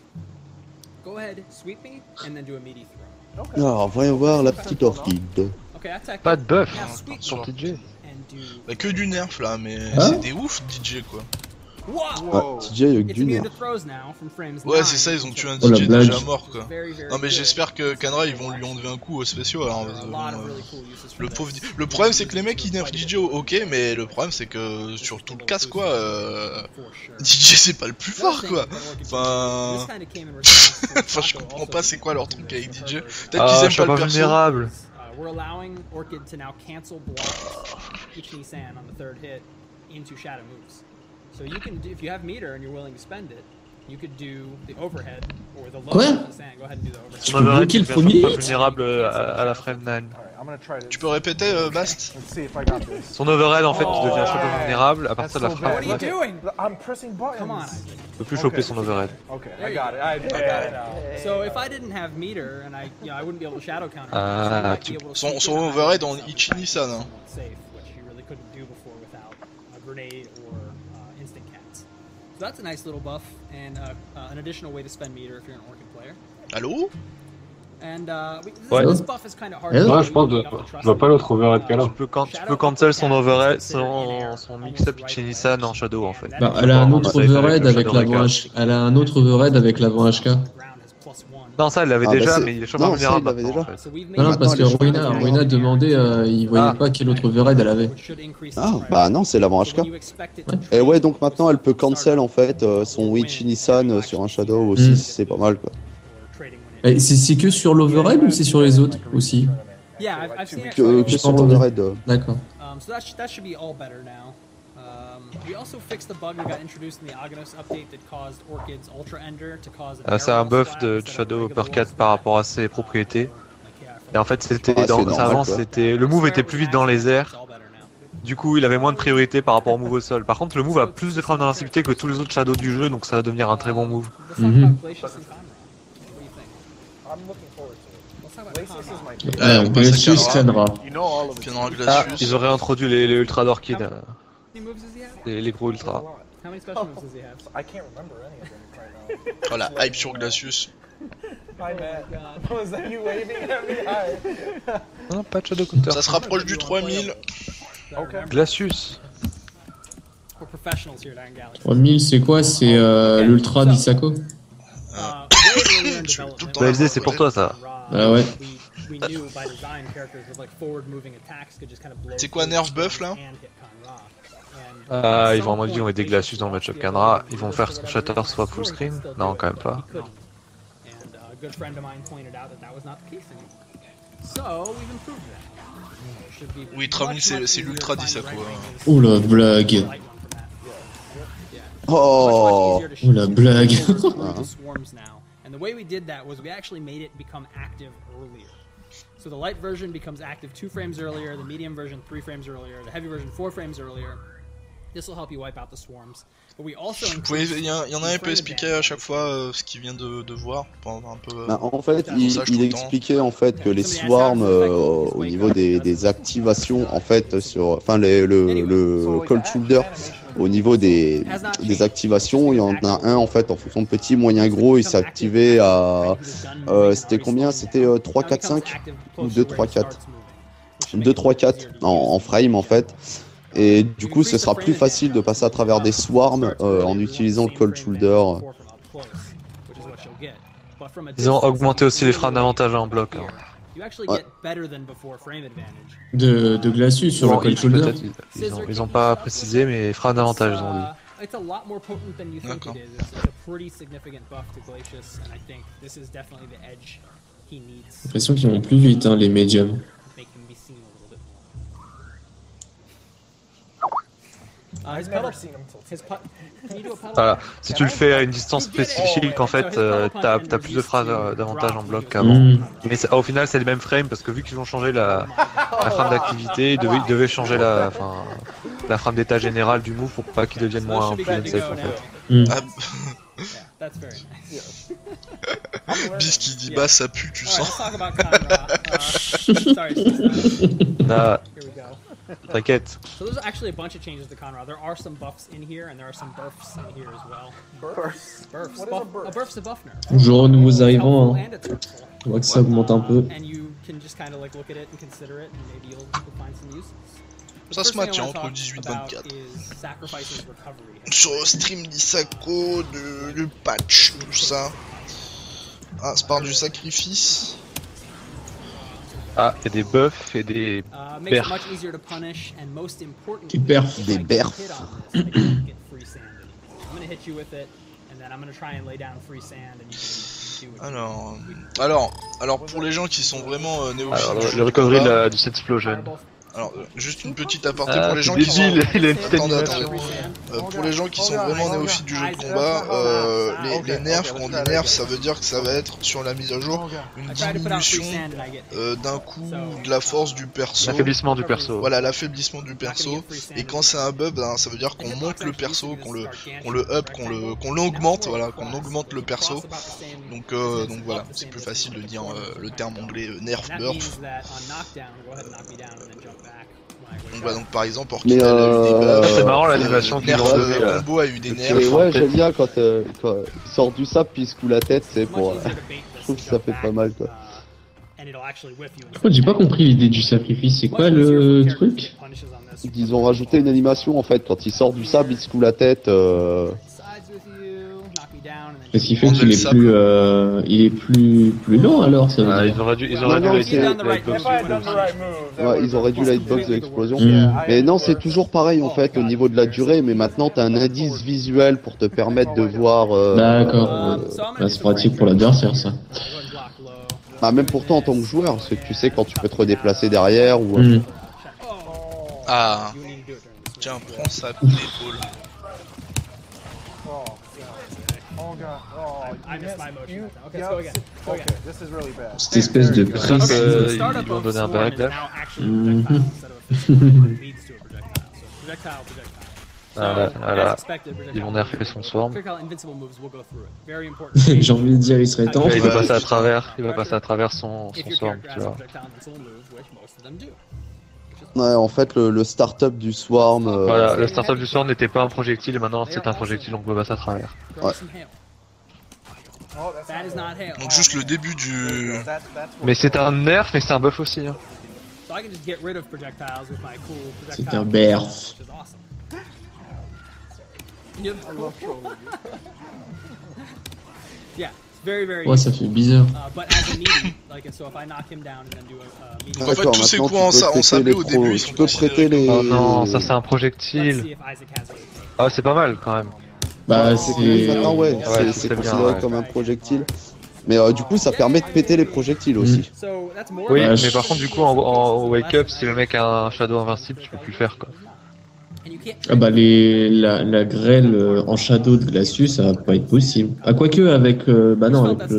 Go ahead, sweep me, and then do a meaty throw. Alors, voyons voir la petite orchide. Okay, attack. Pas de buff Now sweep sur me TJ. and do. Bah, que du nerf là, mais Hein c'est des ouf DJ quoi. Wow! Ah, TJ avec It's du immune nerf. to throws now from frames Ouais, 9. c'est ça, ils ont tué un Oh, la DJ blague. déjà mort quoi. Very, very Non, mais good. j'espère que Kanra ils vont lui enlever un coup aux spéciaux alors. There are a lot of really cool uses for Le this. pauvre. Le problème c'est que les mecs ils nerfent DJ ok, mais le problème c'est que sur tout le casse quoi, For sure. DJ c'est pas le plus fort quoi. This Enfin. kinda came in response to Enfin, je Taco comprends also pas c'est quoi leur truc avec DJ. Peut-être Ah, qu'ils je aiment suis pas pas le perso. vulnérable. We're allowing Orchid to now cancel blocks Ichini-san on the third hit into shadow moves. So you can do, if you have meter and you're willing to spend it, you could do the overhead or the low Quoi Ichini-san. Go ahead and do the overhead. Tu peux bloquer le premier pas hit vulnérable à la frame 9. Alright, I'm gonna try this. Tu peux répéter Bast? Let's see if I got this. Son overhead en fait Oh, il devient ouais. choper vulnérable à partir de la That's so frappe. bad. What are you doing? I'm pressing buttons. Come on. Il peut plus choper son overhead. Okay, There I you got go. it. I got it now. So if I didn't have meter and I wouldn't be able to shadow counter. Ah, so I might tu- be able to Son sneak son in behind overhead it en Ichini-san. Hein. safe, which you really couldn't do before without a grenade or instant cats. So that's a nice little buff and an additional way to spend meter if you're an Orchid player. Allô? And Ouais. this buff is kind of hard. Ouais, to Ouais, do. je pense You que have to trust je vois pas it. l'autre overhead qu'elle a. Tu peux cancel son overhead, son mix-up Ichini-san en shadow en fait. Bah, elle a un autre Ouais, overhead avec le avec Shadow l'avant Breaker. Elle a un autre overhead avec l'avant HK. Non, ça elle l'avait Ah, bah, déjà, c'est- mais il est choper non, ça, vulnérable il l'avait maintenant en déjà. fait. Non, non, parce que Maintenant, elle est Ruina demandait, il voyait Ah. pas quel autre overhead elle avait. Ah, bah non, c'est l'avant HK. Et ouais, donc maintenant elle peut cancel en fait son Ichini-san sur un shadow aussi, c'est pas mal quoi. Et c'est que sur l'overhead ou c'est sur les autres aussi? Yeah, I've seen it. Que J'ai sur pas entendu. l'overhead. D'accord. So that should be all better now. We also fixed the bug that got introduced in the Aghanos update that caused Orchid's Ultra Ender to cause a C'est un narrow buff splat de instead of Shadow regular Uppercut wall par splat. rapport à ses propriétés. Et en fait c'était Ah, dans c'est normal, avant quoi. c'était le move était plus vite dans les airs. Du coup, il avait moins de priorité par rapport au move au sol. Par contre, le move a plus de frames d'invincibilité que tous les autres shadows du jeu, donc ça va devenir un très bon move. Mhm. I'm looking forward to it. Glacius is my favorite. Ouais, on passe à Glacius Kanra. tiendra. You know all of it. Kanra Ah, Glacius. ils auraient introduit les ultra d'orchid, How many moves does he have? les gros ultra. How many special moves does he have? I can't remember any of them right now. Oh la hype sur Glacius. Hi, Matt. Was that you waving at me? Hi. Non, pas de shadow counter. Ça se rapproche du 3000. Okay. Glacius. We're professionals here at Iron Galaxy. 3000 c'est quoi? C'est l'ultra d'Isako? Way earlier in Je suis tout le development, temps BFD, c'est pour toi ça. Ah ouais. We knew by design characters with like forward moving attacks could just kind of blow. C'est quoi nerf buff là? and hit Kanra. And Ah, at ils vont à some mon avis point, envoyer des Glacius dans le match-up Kanra. Ils vont faire son shutter soit full screen. Non, quand même pas. He couldn't. And a good friend of mine pointed out that that was not the case anymore. So we've improved that. should be Oui, Travelling, much, much c'est easier l'ultra to find 10 à the right quoi. ring than Oh la blague. light one from that. Yeah. Oh, Much easier to Oh la shoot blague. over through the swarms now. And the way we did that was we actually made it become active earlier. So the light version becomes active 2 frames earlier, the medium version 3 frames earlier, the heavy version 4 frames earlier. This will help you wipe out the swarms. But we also Il y en a un peu expliqué à chaque fois ce qu'il vient de voir, pour avoir un peu... bah, en fait, Pour ça, je il tout le temps. expliquait en fait que les swarms au niveau des activations en fait sur, enfin le cold shoulder au niveau des activations, il y en a un en fait en fonction de petit, moyen, gros, il s'est activé à c'était combien? C'était 3, 4, 5 ou 2, 3, 4 2, 3, 4 en frame en fait. Et du coup, ce sera plus facile de passer à travers des swarms en utilisant le cold shoulder. Ils ont augmenté aussi les freins d'avantage en bloc. Hein. Ouais. De Glacius sur le cold shoulder. Peut-être, ils ont pas précisé, mais freins d'avantage, ils ont dit. It's a lot more potent than you think D'accord. it is. It's a pretty significant buff to Glacius, and I think this is definitely the edge he needs J'ai l'impression qu'ils vont plus vite, hein, les médiums. to make him be seen a little bit more. His I've never pedal, seen him tilt. his can you do a pedal? Voilà. Si tu le fais à une distance spécifique, en fait, t'as plus de freins d'avantage en bloc qu'avant. Mmh. Mais au final, c'est les mêmes frames parce que vu qu'ils ont changé la frame d'activité, ils devaient changer la frame d'état général du move pour pas qu'il devienne moins free and safe en fait. Mmh. Ah, Yeah, that's very nice. Bis qui dit bah ça pue, tu All right, sens. let's talk about Conra. Sorry, Là, here we go. t'inquiète. So there's actually a bunch of changes to Conra. There are some buffs in here, and there are some burfs in here as well. Bursts. Burfs. What is a burf? A burf's a buff nerf. Bonjour aux nouveaux It's arrivants. helpful Hein. and it's hurtful. On voit que ça augmente un peu. And you can just kind of like look at it and consider it, and maybe you'll find some use. The Ça se first thing I maintient wanna entre talk 18 et about 24. is Sacrifice's recovery. Sur stream d'Isako, de patch, tout ça. Ah, c'est par du sacrifice. Ah, il y a des buffs et des Makes it perfs. much easier to punish, and most importantly, Des perfs. if I Des get perfs. hit on this, I don't get free sand anymore. I'm gonna hit you with it, and then I'm gonna try and lay down free sand, and you can do it. Alors pour les gens qui sont vraiment néophytes Alors, du jeu le de recovery combat, du set explosion. alors juste une petite aparté Ah, pour les c'est gens qui sont... débile, il a une petite Attendez, animation. pour les gens qui sont vraiment néophytes du jeu de combat, les nerfs, quand on dit nerfs, ça veut dire que ça va être sur la mise à jour une I try to put out free diminution sand, and I get hit. d'un coup de la force du perso. L'affaiblissement du perso. Voilà, l'affaiblissement du perso. Et quand c'est un buff, ben, ça veut dire qu'on monte le perso, qu'on le up, qu'on l'augmente, voilà, qu'on augmente le perso. Donc voilà, c'est plus facile de dire le terme anglais nerf That buff. means that on knockdown, go ahead and knock me down, and then jump back. when I wake Donc up. voilà, donc par exemple, Mais, Orchidal a eu des buffs. C'est marrant l'animation qu'ils Nerf ont donné, combo a eu des nerfs. Et ouais, j'aime bien quand il sort du sable puis il secoue la tête, c'est It's much pour. easier to bait Je this trouve and que ça jump fait back, pas mal quoi. And it'll actually whiff you. Par contre, j'ai pas compris l'idée du sacrifice. C'est quoi Much easier le for characters to truc? get punishes on this. Ils ont rajouté une animation en fait, quand il sort du sable, il secoue la tête. Sides with you, knock me down, and then Parce qu'il fait On qu'il le est sable. il est plus lent alors, ça veut Ah, dire. ils auraient dû Non, non, la c'est- hitbox. If I had done the right move, that Ouais, would've ils auraient dû la been- hitbox de l'explosion. Mm. Mais non, c'est toujours pareil en fait au niveau de la durée, mais maintenant t'as un indice visuel pour te permettre de voir. D'accord. Bah, c'est pratique pour l'adversaire ça. go ahead and block low. Bah, même pour toi en tant que joueur, parce que tu sais quand tu peux te redéplacer derrière ou. Mm. Ah, You need to do it during this. tiens, prends ça à coup d'épaule. Oh, God. Oh, God. Oh, I you missed my missed- motion. you- Okay, yep. let's go again. Go Okay, again. this is really bad. Cette espèce de Okay, prise. so the ils startup vont of donner un Swarm is backlash. now actually a projectile instead of a physical that leads to a projectile. So projectile. Voilà, So, voilà. as expected, projectile. Ils vont nerfer son swarm. Projectile invincible moves, we'll go through it. Very important. J'ai envie de dire, il serait temps. Là, il va Ouais. passer à travers, son If your swarm, character tu has a vois. projectile invincible move, which most of them do. Ouais, en fait, le start-up du swarm. Voilà, le startup du swarm n'était pas un projectile et maintenant c'est un projectile, donc on peut passer à travers. Throw Ouais. some hail. Oh, that's That is not hail. Donc juste le début du... That's what- Mais c'est un nerf, mais c'est un buff aussi. Hein. So I can just get rid of projectiles with my cool projectile. C'est un berf. Which is awesome. Yep. Yeah, it's very, very Ouais, ça fait bizarre. but as a meaty, like, and so if I knock him down and then do a meaty, Donc en fait, D'accord, tous ces maintenant, coups en, tu peux en prêter sablé les au début, ils tu sont peux considérés prêter les. Oh non, ça c'est un let's see projectile. if Isaac has it. Ah, c'est pas mal quand même. Bah, Ah c'est. ouais, Ouais, c'est c'est bien, considéré ouais. comme un projectile. Mais du coup, ça permet de péter les projectiles aussi. So that's more Oui, Ouais, mais par contre, du coup, en wake up, si le mec a un shadow invincible, tu peux plus le faire quoi. and you can't Ah bah la grêle en shadow de Glacius, ça va pas être possible. Ah quoique avec bah non avec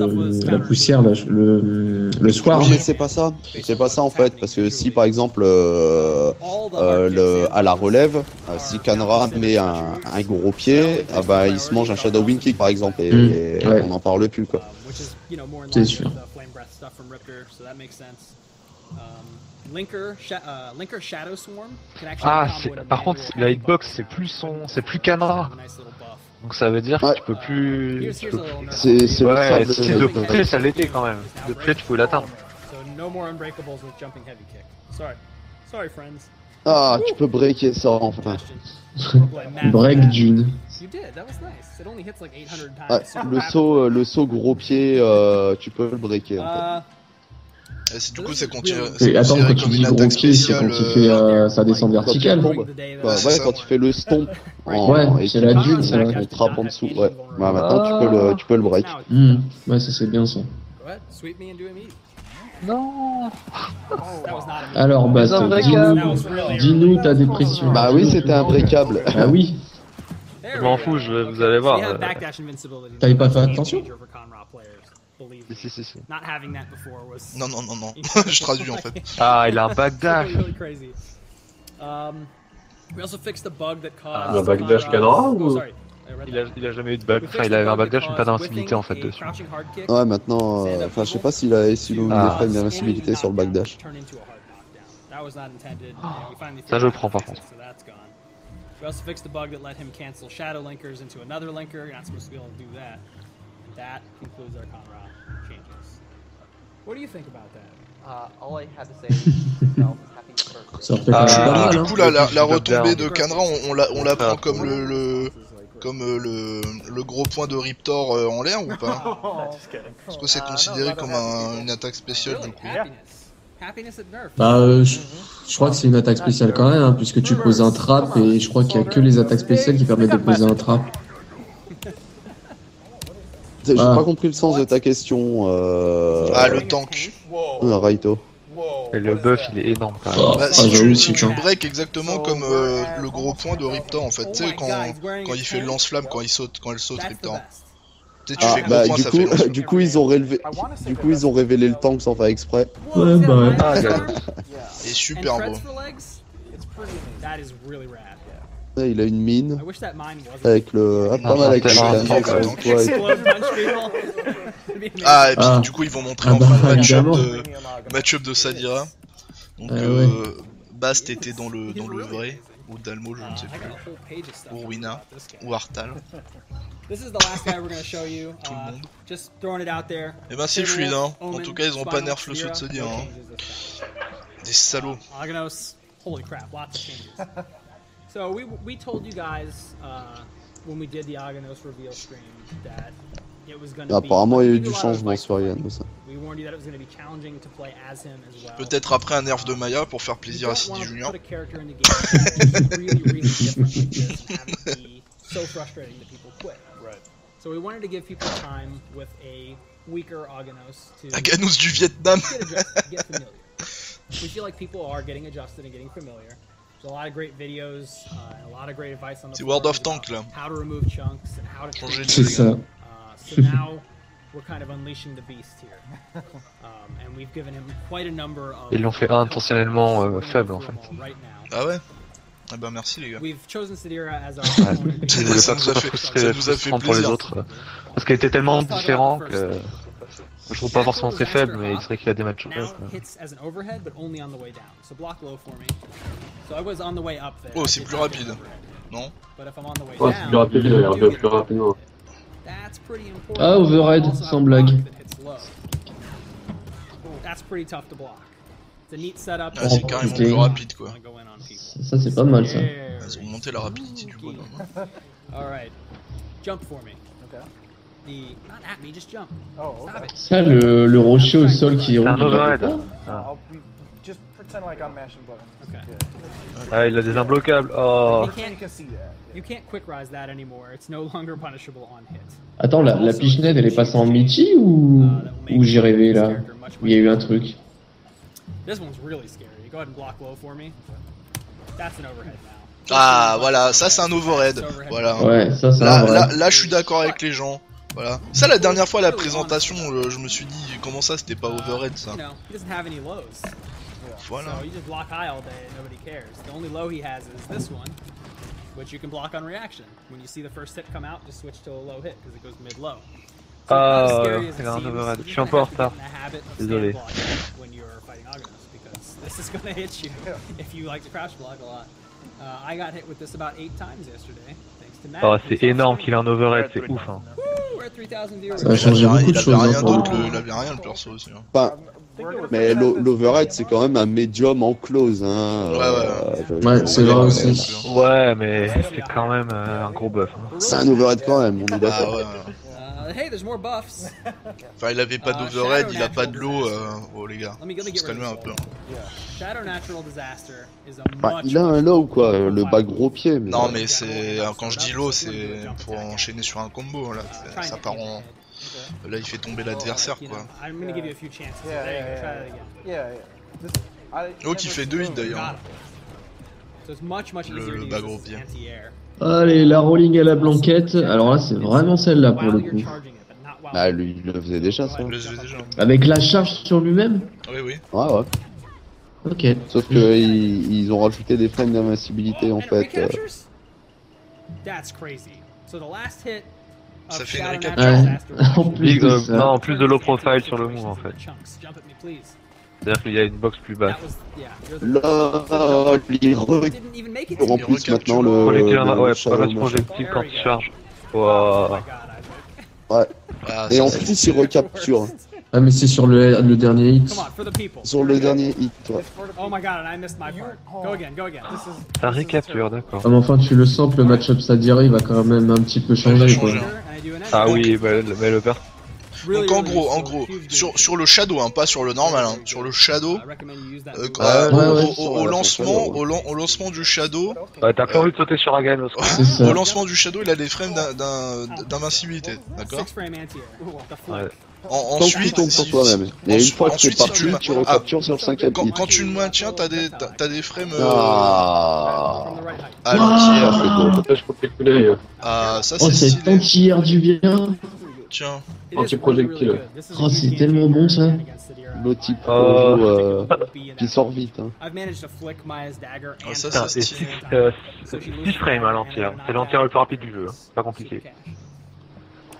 la poussière là, le soir. Non, mais c'est pas ça. C'est pas ça en fait, parce que si par exemple à la relève, si Kanra met un gros pied, ah bah il se mange un Shadow Wing Kick par exemple et, Ouais. on n'en parle plus quoi. which is, you know, more in C'est line sûr. with the flame breath stuff from Riptor, so that makes sense. Linker Shadow Swarm can actually Ah, combo in a par contre, manual la hitbox, c'est plus Kanra. a nice little buff. Donc ça veut dire que Ouais. tu peux plus. Here's a little nerf. C'est le Ouais, sable. si de près ça l'était quand même. De près tu pouvais l'atteindre. So no more unbreakables with jumping heavy kick. Sorry friends. Ah, tu peux breaker ça enfin. Break Dune. You did. That was nice. It only hits like 800 times. Ouais, super le saut gros pied, tu peux le breaker en fait. rapid. Du coup, c'est Et attends, considéré quand tu comme dis une gros attaque pied, c'est spéciale. quand il fait sa descente verticale. Bah, Ouais, c'est ouais, ça. quand tu fais le stomp Ouais, et c'est tu la fais dune, ça, ton trappe en dessous, ouais. Bah, maintenant tu peux le break. Ouais, ça c'est bien ça. Go ahead, sweep me and do him easy. Non. That was not a Alors Bast, That was really dis-nous ta dépression. Bah oui, c'était imbriquable. Ah oui. There Je we m'en go. fous, vous allez voir. So you have backdash invincibility. T'avais pas fait That's a game attention changer for Conra players, believe me. Si. Not having that before was Non, je traduis en fait. Ah, il a un backdash. really crazy. We also fixed the bug that caused. Un backdash Kanra ou- Oh, sorry. I read that. Il a jamais eu de back. We Enfin, fixed il avait the un bug that backdash mais pas caused d'invincibilité en fait whiffing a dessus. crouching hard kick. Ouais, maintenant, enfin, je sais pas s'il a fait l'invincibilité sur le backdash. Turn into a hard knockdown. That was not intended. and we finally Ça, je figured prends, out how to par fix it, so that's gone. We also fixed the bug that let him cancel shadow linkers into another linker. You're not supposed to be able to do that. That concludes our Conra changes. What do you think about that? All I had to say was happy birthday. Ça refait quand même pas mal, Du hein. coup, la Job retombée down. de Kanra, on la prend comme le gros point de Riptor en l'air ou pas? Just kidding. Est-ce que c'est considéré comme une attaque spéciale du Really? coup? Happiness at nerf. Bah, je crois que c'est une attaque spéciale quand même, hein, puisque tu poses un trap et je crois qu'il y a que les attaques spéciales qui permettent de poser un trap. J'ai Ah. pas compris le sens de ta question, Ah, le tank. Raito. Et le buff, il est énorme quand même. Oh, Bah, ah, si j'avoue, tu putain. break exactement comme le gros point de Riptor en fait, tu sais, quand il fait le lance-flamme, quand elle saute That's the Riptor. best. Tu sais, tu Ah, fais gros bah point, ça fait lance-flamme. du coup ils ont révélé le tank sans faire exprès. Ouais, bah ouais. Ah, gars. Et And super beau. treads for legs? It's pretty amazing. That is really rad. Ouais, il a une mine I wish that mine wasn't. avec le. Ah, pas mal avec le Ah, tank, ah, avec toi et- Explode punch people. It'd be amazing. Ah, et puis Ah. du coup, ils vont montrer Ah enfin bah, le évidemment. match-up de Sadira. Donc, ouais. Bast était dans le vrai, ou Dalmo, je ne sais I got plus, a whole page of stuff ou Wina, about this guy. ou Artal. This is the last guy we're gonna show you. Tout le monde. Just throwing it out there. Et ben, c'est fluide, hein. En Omen, tout cas, ils ont pas Spinal, nerf le saut de Sadira, Sadira, no hein. changes this time. Des salauds. Aganos, holy crap, lots of changes. So we told you guys when we did the Aganos reveal stream that it was going to be. Apparemment il y a eu give du you a lot of changement advice sur for Yann playing. de ça. We warned you that it was going to be challenging to play as him as well. Peut-être après un nerf de Maya pour faire You plaisir à don't CD wanna Junior. put a character in the game that's really different like this and have it be so frustrating that people quit. Right. So we wanted to give people time with a weaker Aganos to Aganos du Vietnam. get adjusted, get familiar. We feel like people are getting adjusted and getting familiar. There's a lot of great videos and a lot of great advice on the C'est World of forums Tank, about là. how to remove chunks and how to Changer treat de C'est dégâts. ça. so now we're kind of unleashing the beast here. And we've given him quite a number of Ils l'ont fait intentionnellement faible en fait. right now. Ah ouais? Ah bah merci les gars. We've chosen Sadira as our Ouais, opponent ils because voulaient Ça pas nous que a ce fait- soit ça nous a fait frustrant pour les plaisir. autres. Parce qu'il était tellement différent que je trouve pas forcément très faible, mais il serait qu'il a des matchs. now hits as an overhead but only on the way down. So block low for me. So I was on the way up there. Oh, I c'est did plus not get rapide. overhead. Non? But if I'm on the way Ouais, c'est down, plus rapide, il a l'air I do bien get plus overhead. rapidement. That's pretty important. Ah, overhead, You also sans have a blague. block that hits low. That's pretty tough to block. It's a neat setup. Ah, c'est Oh, carrément putain. plus rapide quoi. Wanna go in on people. Ça c'est pas mal ça. There Ils ont we monté la rapidité du bonhomme. All right, jump for me. Okay. the not at me, just jump. Oh, Stop okay. it. Ça, le rocher au sol qui est C'est un rouge. overhead. Just pretend like I'm mashing buttons. Okay. Ah, il a des imbloquables. Oh. You You can't can see that. you can't quick rise that anymore. It's no longer punishable on hit. Attends, la pichenette, elle est passée en Michi ou j'ai rêvé là? Il y a eu un truc. This one's really scary. Go ahead and block low for me. That's an overhead now. Ah voilà, ça c'est un overhead. Voilà. Ouais, ça Là, je suis d'accord avec les gens. Voilà. Ça, la dernière fois à la présentation, je me suis dit, comment ça, c'était pas overhead ça. You know, he doesn't have any lows. Voilà. So you just block high all day and nobody cares. The only low he has is this one, which you can block on reaction. When you see the first hit come out, just switch to a low hit because it goes mid-low. So Ah, not as scary as it il a un seems. overhead. You're Je suis un gonna peu en have to get retard. in the habit of Désolé. stand blocking when you're fighting Aghanos because this is gonna hit you if you like to crouch block a lot. I got hit with this about 8 times yesterday, thanks to Matt. Oh, c'est énorme qu'il a un overhead, c'est ouf. Hein. Woo, we're at 3000 viewers. Ça a changé beaucoup de Il avait choses. rien hein, pour le d'autre, coup. il avait rien le perso aussi. Hein. Enfin, mais l'overhead, c'est quand même un medium en close. Hein. Ouais, c'est vrai aussi. Ouais, mais c'est quand même un gros buff. Hein. C'est un overhead quand même, on est Ah d'accord. ouais. Hey, there's more buffs. Enfin, il avait pas d'overhead, il a pas de l'eau. Oh les gars, Let me faut get se rid of calmer un this peu. wall. Shadow Natural Disaster is a Enfin, much il a un low quoi, le bas gros pied. Mais... Non mais c'est quand je dis low, c'est pour enchaîner sur un combo là. Ça part en. Là, il fait tomber l'adversaire You quoi. know, I'm gonna give you a few chances. Yeah, There you go, yeah, try that again. Yeah, yeah. Oh, qui fait 2 hits Got d'ailleurs. it. So it's much Le easier to bas use gros this pied. anti-air. Allez, la rolling à la blanquette. Alors là, c'est vraiment celle-là pour le While you're coup. charging it, but not while Ah, lui, il le faisait déjà ça. Je le faisais déjà. Avec la charge sur lui-même. Oui, oui. Ouais, ouais. Ok. Sauf que ils ont rajouté des frames d'invincibilité en And fait. recaptures? That's crazy. So the last hit of Ça fait une Shadow recapture. Natural Ouais. Disaster En plus de ça. Non, en plus de low profile sur le move en fait. Chunks. Jump at me, please. C'est-à-dire qu'il y a une box plus basse. That was, yeah, you're the- Là, il Didn't even make it. en Il plus recapture. maintenant le. Projectile, ouais, pas Shadow basse machin. projectile quand il charge. Oh Wow. my god, Isaac. Ouais. Ah, Et ça, en c'est- plus, il recapture. Ah, mais c'est sur le dernier hit. Come on, for the people. Sur le dernier hit, ouais. Oh my god, and I missed my part. Go again, go again. Ça récapture, d'accord. Ah, mais enfin, tu le sens que le match-up Sadiri va quand même un petit peu changer quoi. changer. And I do an Ah end. oui, mais le perso. Really, Donc en really gros, useful. Huge sur le shadow, hein, pas sur le normal, hein, sur le shadow, I recommend you use that. au ouais, lancement, ouais. au lancement du shadow, Ouais, t'as pas envie de sauter sur Aganos quoi. C'est ça. au lancement du shadow, il a des frames d'invincibilité, d'accord. 6 frame anti-air. The flick. Ouais. Tant que tu Ensuite, tombes sur toi-même. Et une fois que t'es ensuite, si parti, tu le- tu recaptures sur le cinquième hit. quand tu le maintiens, t'as des frames Ah. From the right height. à l'anti-air. Je peux calculer. Ah, ça Oh, c'est c'est stylé. anti-air du bien. Tiens, It is Anti-projectile. really, really good. This is Oh, a c'est UT tellement bon, ça. against the Dira. Le type Oh. qui sort vite. Hein. I've managed to flick Maya's dagger Ah, and ça, Putain, c'est et stylé. 6 frames à l'entière. C'est l'entière le plus rapide du jeu. Hein. Pas compliqué.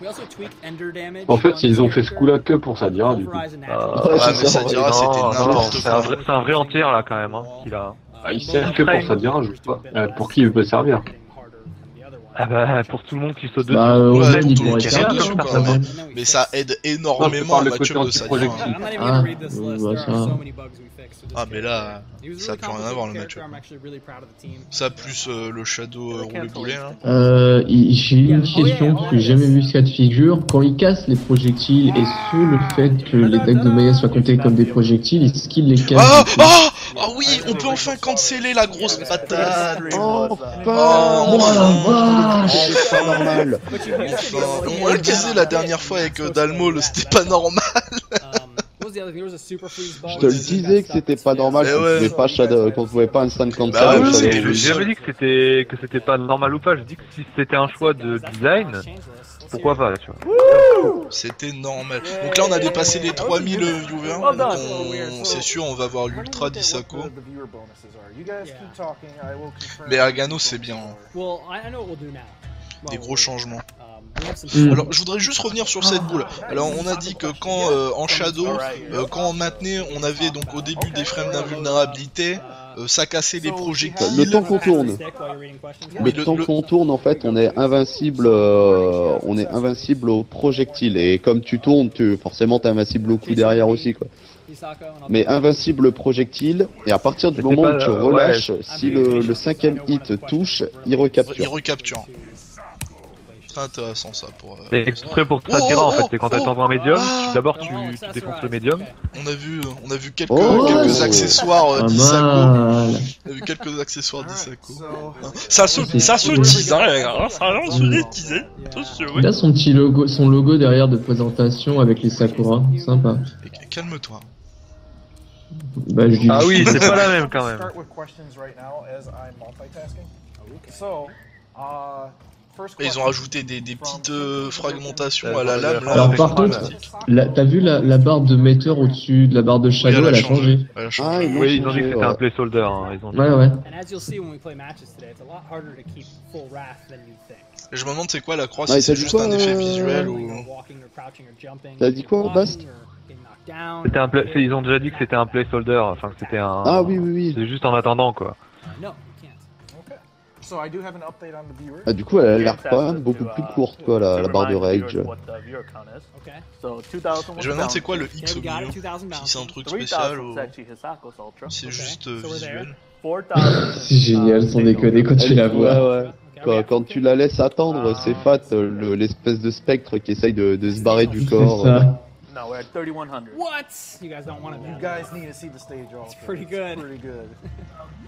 We also tweaked Ender damage En fait, on ils ont this fait ce character. coup-là que pour Sadira, du coup. Pulverize and Ah, natural. Ouais, Ah, c'est mais ça, ça dira, c'était Non, n'importe c'est quoi. un vrai entière là quand même. Hein, qu'il a. Ah, il sert que pour Sadira, je sais pas. Pour qui il peut servir? Ah bah pour tout le monde qui saute dessus. Bah, Ouais, Omen, il tout le pourrait monde faire qui ça, saute hein, dessus, quand quoi. même. Mais ça aide énormément parle la de mature côté de sa anti-projectile. I'm not even Ah, gonna read this list. bah, There ça. are so many bugs we fixed with this Ah mais là, character. He was a ça a really plus rien à voir le complicated match. character. I'm actually really proud of the team. Ça plus le shadow roulé boulet là. J'ai une question, parce que j'ai jamais vu ce cas de figure. Quand il casse les projectiles, est-ce que le fait que les decks de Maya soient comptés comme des projectiles, est-ce qu'il les casse Ah, du coup ah, ah oui, on peut enfin canceller la grosse patate. Oh, Oh, Oh la vache! c'est pas normal. But you used to be able to On le disait la dernière fois avec Dalmo, c'était pas normal. What was the other thing? There was a super freeze bug. Je te le disais que c'était pas normal Eh qu'on ouais. pouvait pas qu'on pouvait pas instant cancel. Bah ouais, le mais Shadow c'était Wheel. le J'ai jamais dit que c'était pas normal ou pas. Je dis que si c'était un choix de design, pourquoi pas, tu vois. C'était normal. Donc là on a dépassé les 3000 viewers. Donc c'est sûr on va voir l'ultra d'Isako. Mais Agano c'est bien. Hein. Well, I know what we'll do now. Des gros changements. We have some Mm. Alors je voudrais juste revenir sur cette boule. Alors on a dit que quand en Shadow, quand on maintenait, on avait donc au début des frames d'invulnérabilité, ça cassait les projectiles. Le temps qu'on tourne. Mais Le temps qu'on tourne, en fait, on est invincible au projectile. Et comme tu tournes, forcément, t'es invincible au coup derrière aussi, quoi. Mais invincible au projectile, et à partir du Mais moment c'est où pas- tu relâches, ouais. si le cinquième hit touche, il Il recapture. recapture. Très intéressant ça pour. C'est exprès pour t'attirer en fait, c'est quand elle t'envoie un médium, d'abord tu défonces le médium. On a vu quelques accessoires d'Isako. On a vu quelques accessoires d'Isako. Ça se tease, hein, ça se tease. Il a son logo derrière de présentation avec les Sakura, sympa. Calme-toi. Bah, je dis... Ah oui, c'est pas la même quand même. Et ils ont rajouté des petites fragmentations à la lame. Là, alors par contre, t'as vu la barre de metteur au-dessus de la barre de Shadow, oui, elle a changé. Ah, oui, ils ont dit que c'était un placeholder. Hein. Ils ont dit. Ouais. Et je me demande c'est quoi la croix, Ah, si c'est t'as dit juste quoi, un effet visuel ou... T'as dit quoi, Bast? C'était ils ont déjà dit que c'était un placeholder, enfin que c'était un... Ah oui. C'est juste en attendant quoi. Ah, du coup, elle a l'air quand même beaucoup plus courte, quoi, la barre de rage. Je me demande c'est quoi le X au milieu, si c'est un truc spécial ou c'est juste visuel. C'est génial, sans déconner quand tu la vois. Ouais. Quand tu la laisses attendre, c'est fat, l'espèce de spectre qui essaye de se barrer du corps. C'est ça. No, we're at 3100. What? You guys don't want it. You guys need to see the stage also. It's pretty good.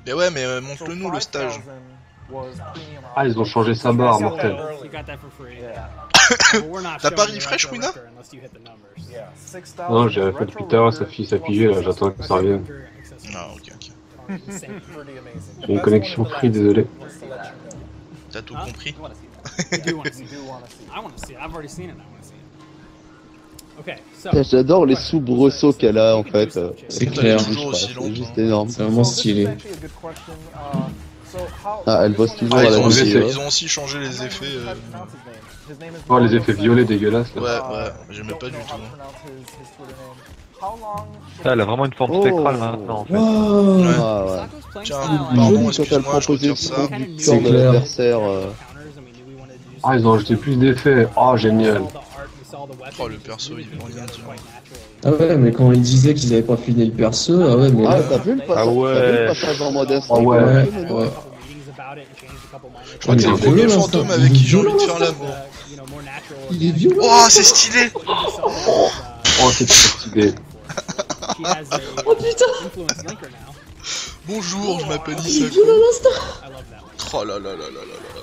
Mais ouais, mais montre-le-nous le stage. Ah, ils ont changé sa barre, mortel. You got that for free. T'as pas refresh, Wina? Non, j'ai fait depuis tout à l'heure, ça figé là, j'attends que ça revienne. Ah, ok. J'ai une connexion free, désolé. T'as tout compris? J'adore les soubresauts qu'elle a en fait. C'est clair. C'est juste énorme. C'est vraiment stylé. Ah, elle bosse toujours Ah, à la ils ont aussi changé les effets. Oh, les effets violets dégueulasses là. Ouais, j'aimais pas du tout. Ça, elle a vraiment une forme spectrale maintenant en fait. Ah, ouais. Tiens, Joli quand elle propose retire ça. du corps de l'adversaire. Ah, ils ont ajouté plus d'effets. Oh, génial. Oh, le perso, il veut rien dire. Ah ouais, mais quand ils disaient qu'ils avaient pas fini le perso, ah ouais, mais... Ah, t'as vu le passage en mode instinct? Ah ouais. Je crois que c'est le premier fantôme avec qui j'ai envie de faire l'amour. Il est violent. Oh, c'est stylé! Oh, c'est trop stylé. Oh putain! Bonjour, je m'appelle Isako. Oh là là là là là là.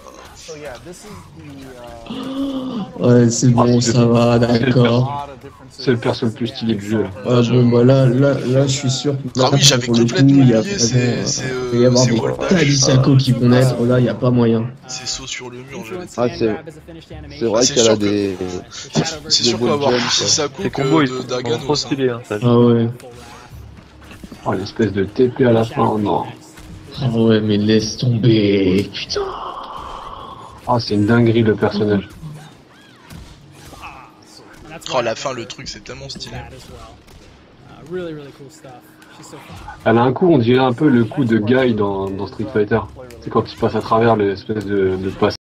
Ouais, c'est bon, ça va, d'accord. C'est le perso le plus stylé du jeu. Ah bon, bah là, je suis sûr que Ah oui, j'avais pour le coup, complètement il y a oublié, il va y avoir des Voltage. tas d'Isako qui vont naître, là, il n'y a pas moyen. C'est saut sur le mur, j'avais dit. Ah, c'est vrai c'est qu'elle sûr a des... C'est sûr qu'on va avoir Des plus Isako Les combos que ils de sont Dagan. trop stylés hein, ça. Ah ouais. Oh, l'espèce de TP à la fin, non. Ah ouais, mais laisse tomber, putain. Ah, c'est une dinguerie le personnage. Oh, la fin, le truc, c'est tellement stylé. Elle a un coup, on dirait un peu le coup de Guy dans Street Fighter. C'est quand il passe à travers l'espèce de passe.